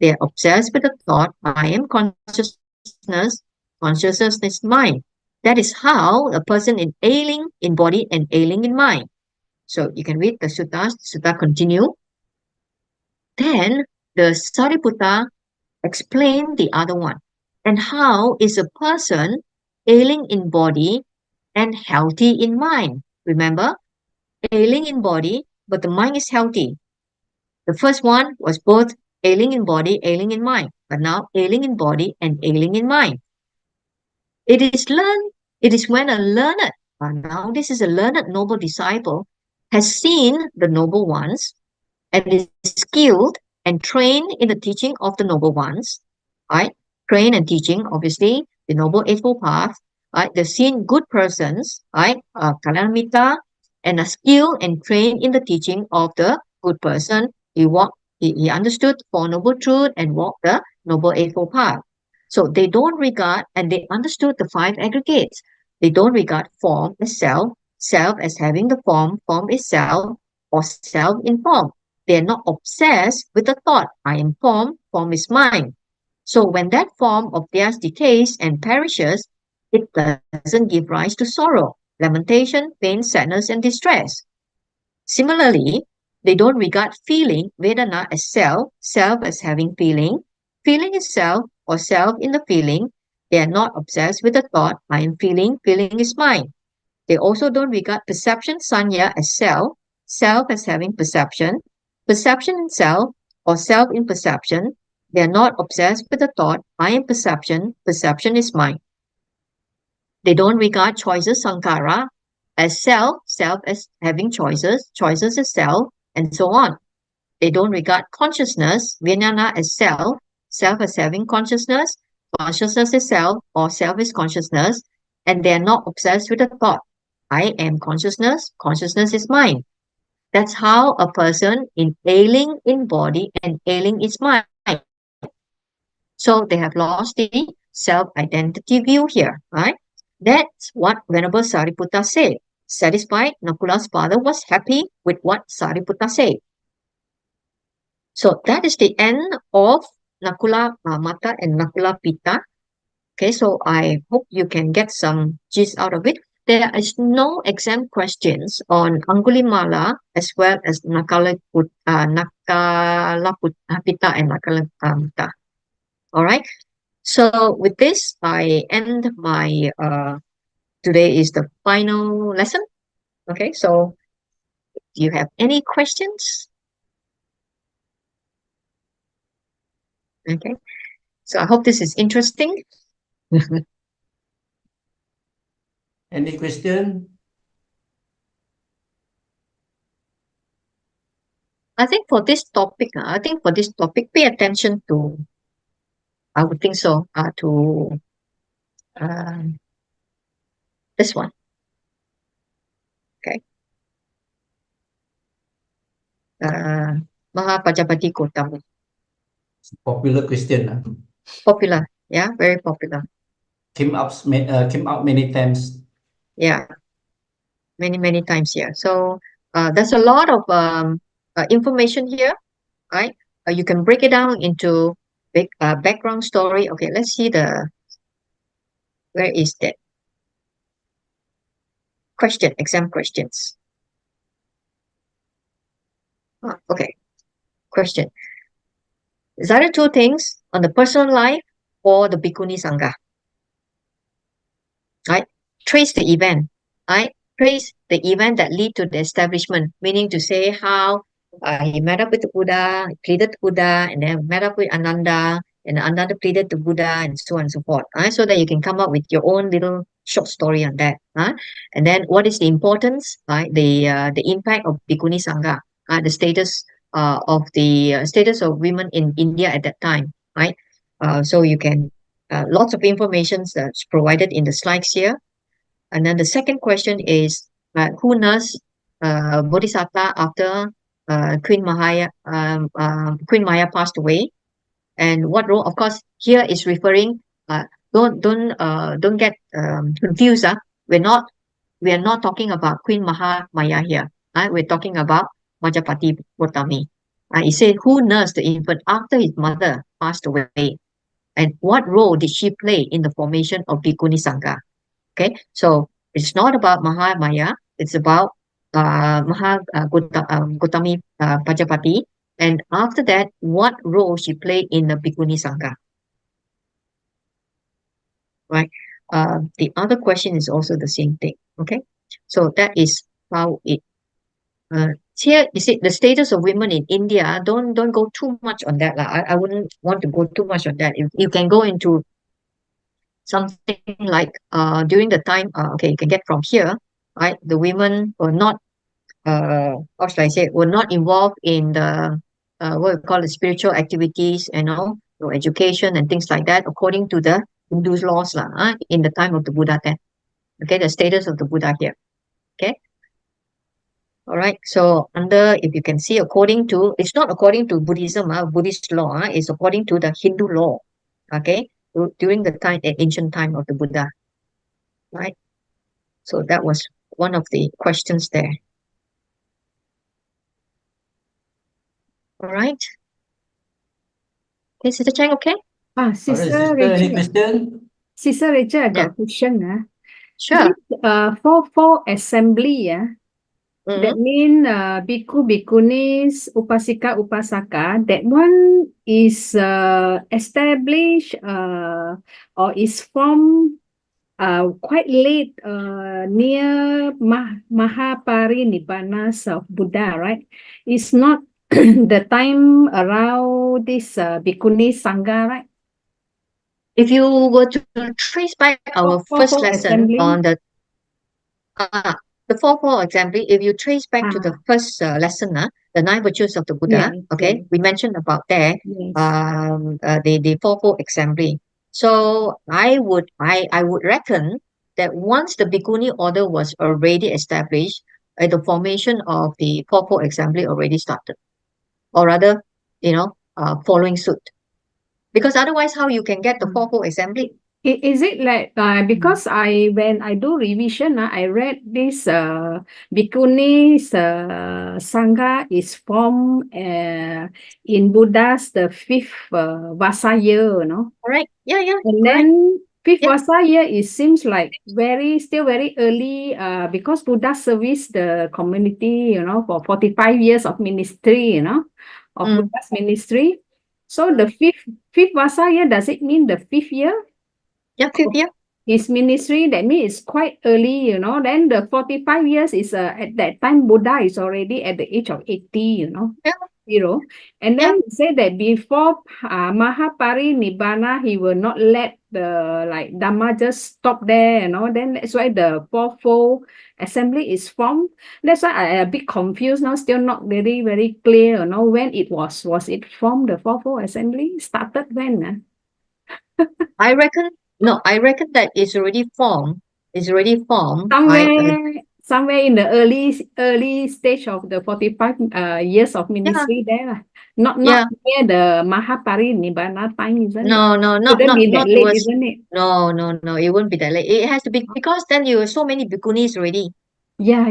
They are obsessed with the thought, I am consciousness, consciousness is mind. That is how a person is ailing in body and ailing in mind. So you can read the suttas. Sutta continue. Then the Sariputta explained the other one. And how is a person ailing in body and healthy in mind? Remember, ailing in body, but the mind is healthy. The first one was both ailing in body, ailing in mind, but now ailing in body and ailing in mind. It is learned, it is when a learned, now this is a learned noble disciple, has seen the noble ones and is skilled and trained in the teaching of the noble ones, right? Trained and teaching, obviously, the noble eightfold path, right? They've seen good persons, right? Kalanamita, and are skilled and trained in the teaching of the good person. He understood Four Noble Truth and walked the Noble Eightfold Path. So they don't regard, and they understood the five aggregates. They don't regard form as self, self as having the form, form is self, or self in form. They are not obsessed with the thought, I am form is mine. So when that form of theirs decays and perishes, it doesn't give rise to sorrow, lamentation, pain, sadness, and distress. Similarly, they don't regard feeling, Vedana, as self, self as having feeling. Feeling is self or self in the feeling. They are not obsessed with the thought, I am feeling, feeling is mine. They also don't regard perception, sanya, as self, self as having perception, perception in self or self in perception. They are not obsessed with the thought, I am perception, perception is mine. They don't regard choices, sankhara, as self, self as having choices, choices as self, and so on. They don't regard consciousness, vijnana, as self, self as having consciousness, consciousness is self, or self is consciousness, and they are not obsessed with the thought, I am consciousness, consciousness is mine. That's how a person in ailing in body and ailing is mind. So they have lost the self-identity view here, right? That's what Venerable Sariputta said. Satisfied, Nakula's father was happy with what Sariputta said. So that is the end of Nakula Mata and Nakula Pitta. Okay, so I hope you can get some gist out of it. There is no exam questions on Angulimala as well as Nakala Pitta and Nakala Pitta. All right. So with this, I end my today is the final lesson. Okay, so do you have any questions? Okay, so I hope this is interesting. Any question? I think for this topic, pay attention to, I would think so, to uh, this one. Okay. Maha Pajapati Gotami. Popular question. Popular, yeah, very popular. Came out many times. Yeah, many times here. So there's a lot of information here, right? You can break it down into background story. Okay, let's see where is that? exam questions. Okay, question. Is either two things on the personal life or the Bhikkhuni Sangha. Right? Trace the event. Right? Trace the event that lead to the establishment, meaning to say how he met up with the Buddha, pleaded to Buddha, and then met up with Ananda, and Ananda pleaded to Buddha, and so on and so forth. Right? So that you can come up with your own little short story on that. And then what is the importance, right? The impact of Bhikkhuni Sangha, the status status of women in India at that time, right? So you can lots of information that's provided in the slides here. And then the second question is who nursed Bodhisattva after Queen Maya passed away, and what role? Of course, here is referring. Don't get confused. We are not talking about Queen Maya here. We're talking about Majapati Gotami. It says who nursed the infant after his mother passed away, and what role did she play in the formation of Bhikkhuni Sangha? Okay, so it's not about Maha Maya, it's about Gotami Pajapati, and after that, what role she played in the Bhikkhuni Sangha. Right. The other question is also the same thing. Okay, so that is how it. Here you see the status of women in India. Don't go too much on that. I wouldn't want to go too much on that. You can go into something like during the time okay, you can get from here, right? The women were not how should I say, were not involved in the what we call the spiritual activities, education and things like that according to the Hindu laws in the time of the Buddha then. Okay, the status of the Buddha here. Okay. All right. So under, if you can see, according to, it's not according to Buddhism, Buddhist law, it's according to the Hindu law. Okay, during the time, ancient time of the Buddha. Right. So that was one of the questions there. All right. Okay, Sister Chang, okay? Alright, Sister sister, any Rachel. question? Sister Rachel, I got Yeah. a question. Sure. This, for assembly, that mean bhikkhu, bhikkhunis, upasika, upasaka, that one is established or is formed quite late near Mahaparinibbana of Buddha, right? It's not the time around this bhikkhuni sangha, right? If you were to trace back our first lesson assembly. on the 4-4 assembly, if you trace back to the first lesson, the 9 virtues of the Buddha, Yes, okay, yes. we mentioned about that, Yes. the 4-4 assembly. So I would reckon that once the Bhikkhuni order was already established, the formation of the 4-4 assembly already started, or rather, following suit. Because otherwise, how you can get the 4-4 assembly? Is it like because when I do revision, I read this Bhikkhuni Sangha is formed in Buddha's the 5th Vasa year, Correct. Yeah, And correct. then 5th Yeah. Vasa year, it seems like still very early because Buddha serviced the community, for 45 years of ministry, of Buddha's ministry. So the fifth Vasa year, does it mean the 5th year? Yeah, 5th year. His ministry, that means it's quite early, Then the 45 years is at that time Buddha is already at the age of 80, Yeah. And then he said that before Mahaparinibbana, he will not let the Dhamma just stop there, Then that's why the 4-4 assembly is formed. That's why I am a bit confused now, still not very, very clear, when it was. Was it formed, the 4-4 assembly? Started when? I reckon that it's already formed. It's already formed. Somewhere in the early stage of the 45 years of ministry there. Not near the Mahaparinibbana time, isn't it? No, not Be that late, towards. isn't it? No, it won't be that late. It has to be because then you have so many bhikkhunis already. Yeah.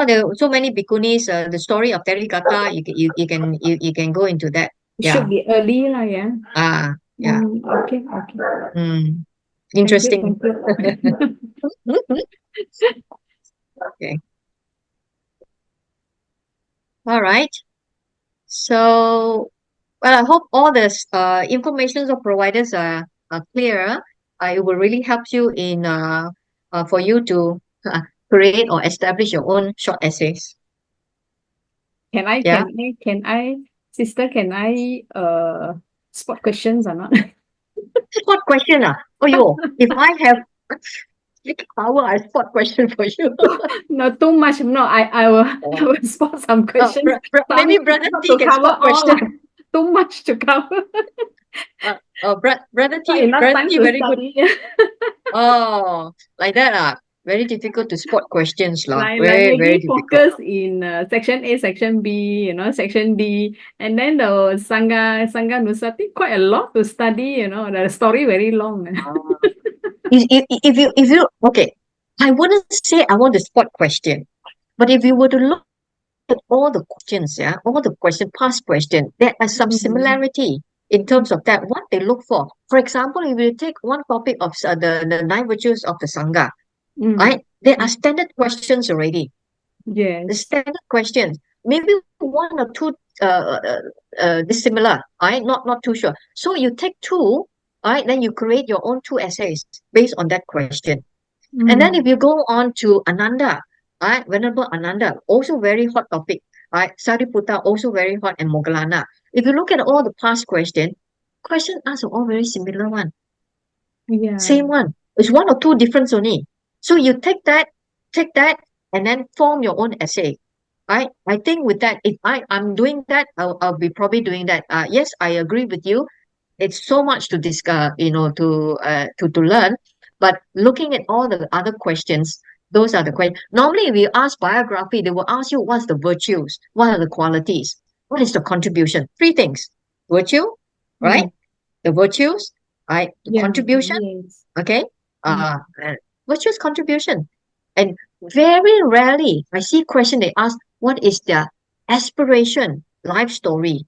There are so many bhikkhunis. The story of Terikata, you can go into that. It should be early, yeah. Yeah. Okay. Interesting. Thank you. Okay. All right. So, well, I hope all this information of providers are clear. It will really help you in for you to create or establish your own short essays. Yeah. Sister, can I spot questions or not? Spot question Oh, if I have power, I spot question for you. No, too much. No, I will spot some questions. Maybe Some Brother not T to can cover spot all. question. Too much to cover. Brother Not T, enough Brother time T, to very good. study. Oh, like that very difficult to spot questions Like Very maybe difficult. focus in section A, section B, section D, and then the Sangha Nusati, quite a lot to study, the story very long. If you okay, I wouldn't say I want to spot question, but if you were to look at all the questions, all the past question, there are some similarity in terms of that, what they look for. For example, if you take one topic of the 9 virtues of the Sangha, right? There are standard questions already. The Yes. standard questions, maybe one or two dissimilar, right? Not too sure. So you take two, right? Then you create your own 2 essays based on that question. And then if you go on to Ananda, right? Venerable Ananda, also very hot topic, right? Sariputta, also very hot, and Moggallana. If you look at all the past question asked are all very similar one. Yeah. Same one. It's one or two difference only. So you take that, and then form your own essay. Right? I think with that, if I'm doing that, I'll be probably doing that. Yes, I agree with you. It's so much to discuss, to learn. But looking at all the other questions, those are the questions. Normally, if you ask biography, they will ask you what's the virtues, what are the qualities, what is the contribution. 3 things: virtue, right? The virtues, right? The Yeah. contribution, Yes. okay? Virtuous contribution. And very rarely I see question they ask what is their aspiration, life story,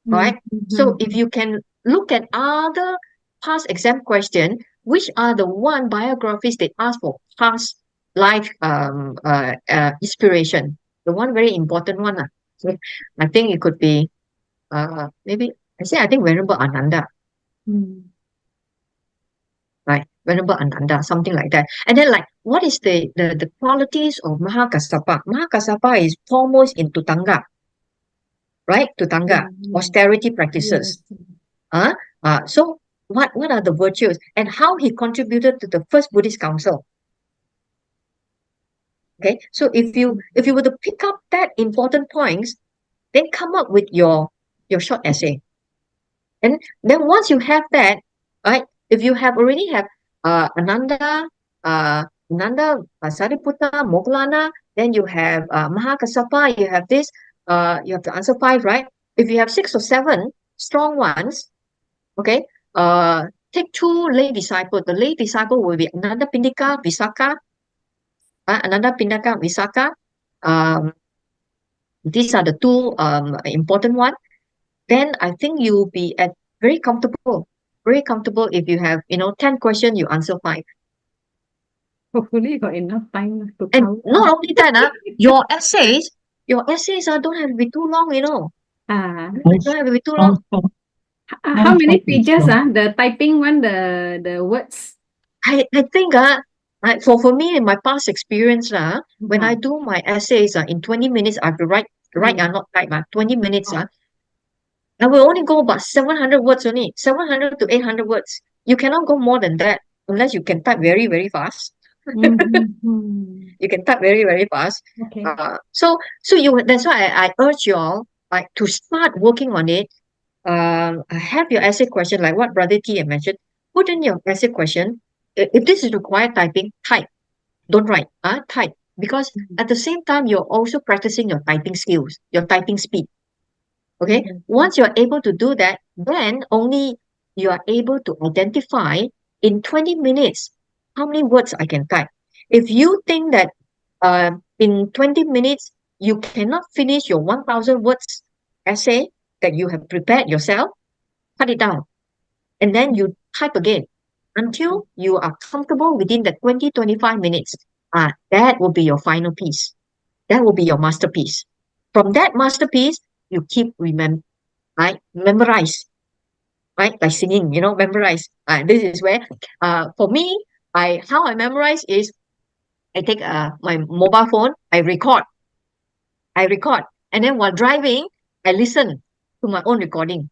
right? So if you can look at other past exam question, which are the one biographies they ask for past life inspiration, the one very important one. So I think it could be maybe I think Venerable Ananda. Right, Venerable Ananda, something like that. And then what is the qualities of Maha Kassapa? Maha Kassapa is foremost in Tutanga, right? Tutanga, austerity practices. Yes. So what are the virtues and how he contributed to the first Buddhist council? Okay, so if you were to pick up that important points, then come up with your short essay. And then once you have that, right? If you already have Ananda, Sariputta, Moggallana, then you have Maha Kassapa, you have this, you have to answer 5, right? If you have 6 or 7 strong ones, okay, take 2 lay disciples. The lay disciple will be Ananda Pindika, Visakha, Ananda Pindaka, Visakha. These are the 2 important ones. Then I think you'll be very comfortable if you have 10 questions, you answer 5. Hopefully, got enough time to And cover. not only that, your essays don't have to be too long, Don't have to be too long. How many pages? The typing one, the words. I think for me, in my past experience, when I do my essays in 20 minutes, I have to write, not type, 20 minutes. I will only go about 700 words only, 700 to 800 words. You cannot go more than that unless you can type very, very fast. You can type very, very fast. Okay. So that's why I urge you all to start working on it. Have your essay question like what Brother T had mentioned. Put in your essay question. If this is required typing, type. Don't write. Type. Because at the same time, you're also practicing your typing skills, your typing speed. Okay, once you're able to do that, then only you are able to identify in 20 minutes how many words I can type. If you think that in 20 minutes you cannot finish your 1,000 words essay that you have prepared yourself, cut it down. And then you type again until you are comfortable within the 20-25 minutes. that will be your final piece. That will be your masterpiece. From that masterpiece, you keep memorize, right? Like singing, memorize. This is where, for me, how I memorize is I take my mobile phone, I record, and then while driving, I listen to my own recording.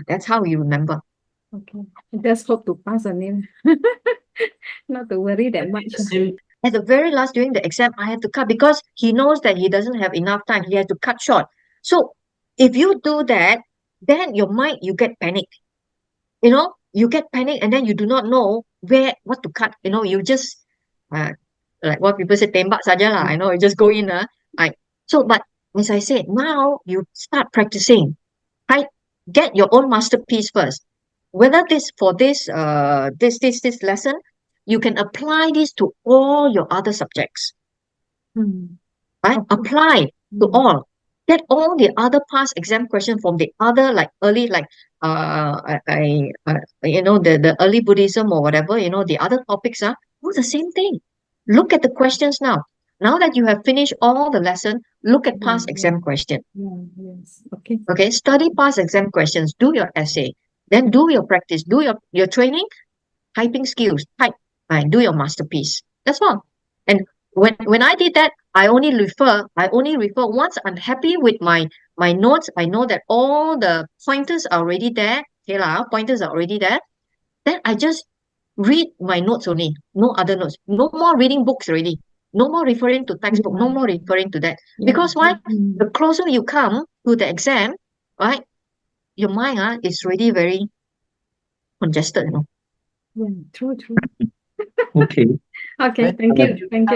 That's how you remember. Okay. I just hope to pass only. Not to worry that much. Same. At the very last, during the exam, I had to cut because he knows that he doesn't have enough time. He has to cut short. So if you do that, then your mind, you get panic. You get panic and then you do not know what to cut. You just, like what people say, tembak saja lah. You just go in. But as I said, now you start practicing, right? Get your own masterpiece first. Whether this lesson, you can apply this to all your other subjects, right? Okay. Apply to all. Get all the other past exam questions from the other, like early, like the early Buddhism or whatever. The other topics do the same thing. Look at the questions now. Now that you have finished all the lesson, look at past exam question. Yes. Okay. Okay, study past exam questions. Do your essay. Then do your practice. Do your training, typing skills. Type. Do your masterpiece. That's all. And when I did that, I only refer once I'm happy with my notes. I know that all the pointers are already there. Okay lah, pointers are already there. Then I just read my notes only. No other notes. No more reading books already. No more referring to textbook. No more referring to that. Because why? The closer you come to the exam, right? Your mind is really very congested. Yeah, true. Okay. Okay, thank you. When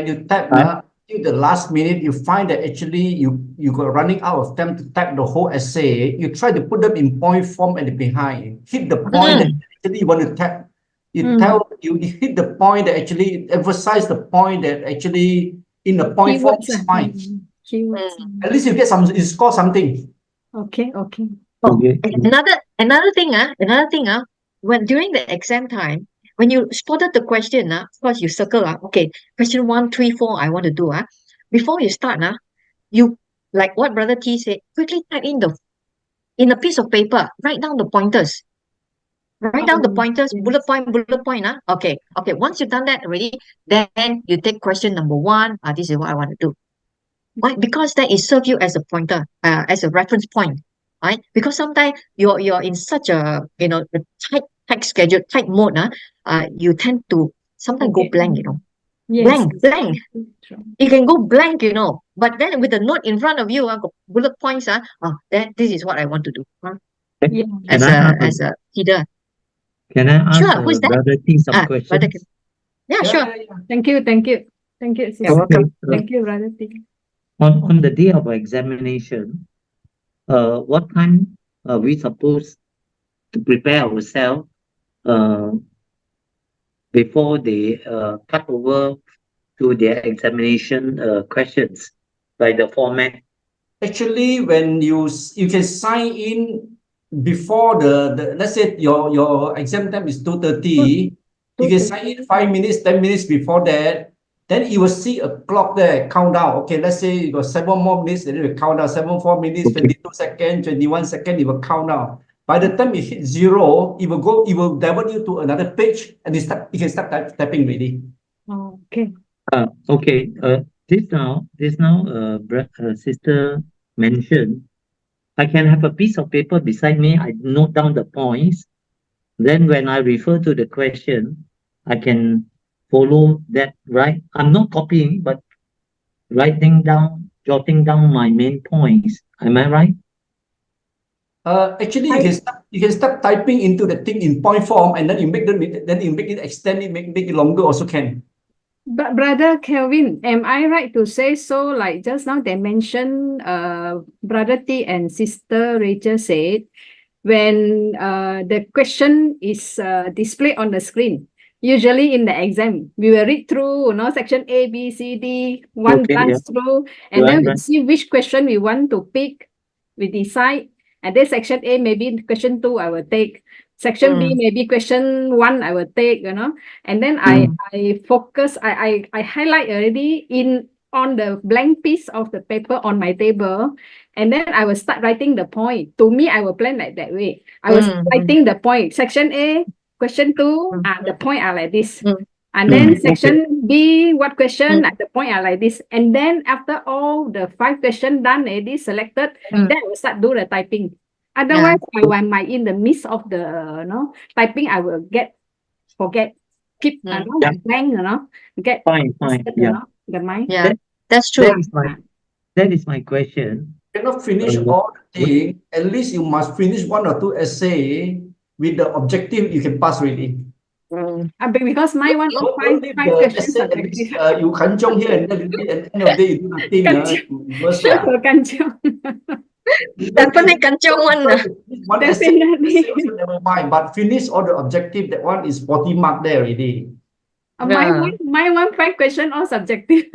you type till the last minute, you find that actually you got running out of time to type the whole essay. You try to put them in point form and behind. Hit the point that actually you want to type. You hit the point that actually emphasize the point that actually in the point form is fine. Keywords. At least you get you score something. Okay. Okay. Another thing, when during the exam time, when you spotted the question, of course you circle, okay, question 1, 3, 4, I want to do, before you start, you, like what Brother T said, quickly type in a piece of paper, write down the pointers. Write down the pointers, bullet point. Okay. Once you've done that already, then you take question number 1. This is what I want to do. Why? Because that is serve you as a pointer, as a reference point, right? Because sometimes you're in such a tight schedule, tight mode, you tend to sometimes go blank, Yes. blank. You can go blank, but then with the note in front of you, bullet points, then this is what I want to do, Yeah. as a leader. Can I ask Sure, who is that? Brother T some questions? Yeah, sure. Thank you. Sister. You're welcome. Thank you, Brother T. On the day of examination, what time are we supposed to prepare ourselves before they cut over to their examination questions, like the format? Actually, when you can sign in before the let's say your exam time is 2:30, you can sign in 5 minutes, 10 minutes before that. Then you will see a clock there, countdown. Okay, let's say you got 7 more minutes, then it will count down. 4 minutes, 22 seconds, 21 seconds, it will count down. By the time you hit 0, it will divert you to another page, and you can start typing really. Okay. Okay. This now, Sister mentioned, I can have a piece of paper beside me. I note down the points. Then when I refer to the question, I can follow that, right? I'm not copying, but jotting down my main points. Am I right? Actually, you can start typing into the thing in point form, and then you make it extend it, make it longer also can. But Brother Kelvin, am I right to say so? Like just now they mentioned, Brother T and Sister Rachel said, when the question is displayed on the screen, usually in the exam, we will read through, section A, B, C, D, glance through, and then we see which question we want to pick. We decide, and then section A, maybe question 2, I will take. Section B, maybe question 1 I will take, and then I focus, I highlight already on the blank piece of the paper on my table, and then I will start writing the point. To me, I will plan like that way. I was writing the point. Section A, question 2, the point are like this. And then section B, what question? The point are like this. And then after all the 5 questions done already selected, then I will start do the typing. Otherwise, when I'm in the midst of the typing, I will forget, keep like blank, get Fine. the mind. Yeah, that's true. That is my question. Cannot finish all the thing. At least you must finish 1 or 2 essay with the objective you can pass already. Because my one Don't five leave the questions essay are at like least, this. you kanchong here and then at the end of the day you do nothing. Worse Sure, lah. kanchong. Definitely kanchong one. One essay Definitely. also never mind, but finish all the objective. That one is 40 mark there already. My one 5 question all subjective.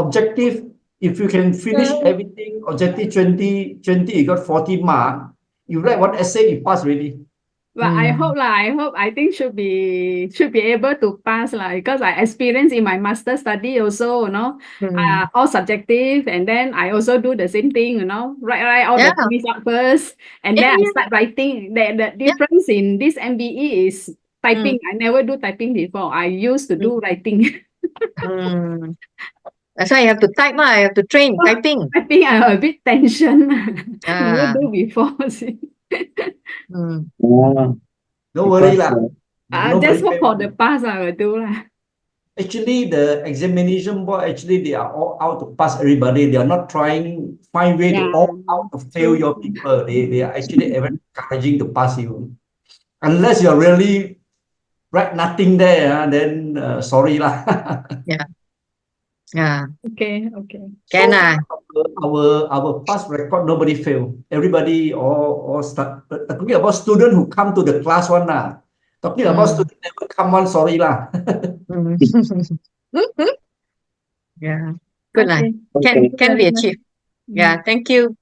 Objective, if you can finish everything, objective 20, you got 40 mark. You write one essay, you pass already. But I think should be able to pass because I experienced in my master study also, all subjective, and then I also do the same thing, write all the things up first, and then I start writing. The difference in this MBE is typing. I never do typing before. I used to do writing. That's why you have to type. I have to train typing. Typing, I have a bit tension. Never do before. See. Don't worry lah. Just hope for the pass I will do lah. Actually, the examination board, they are all out to pass everybody. They are not trying find way to all out to fail your people. They are actually encouraging to pass you. Unless you're really write nothing there, then sorry lah. Okay. Can our past record, nobody fail. Everybody all start. Talking about student who come to the class one lah. Talking about student never come one, sorry lah. Yeah, good lah. Can be achieved. Yeah, thank you.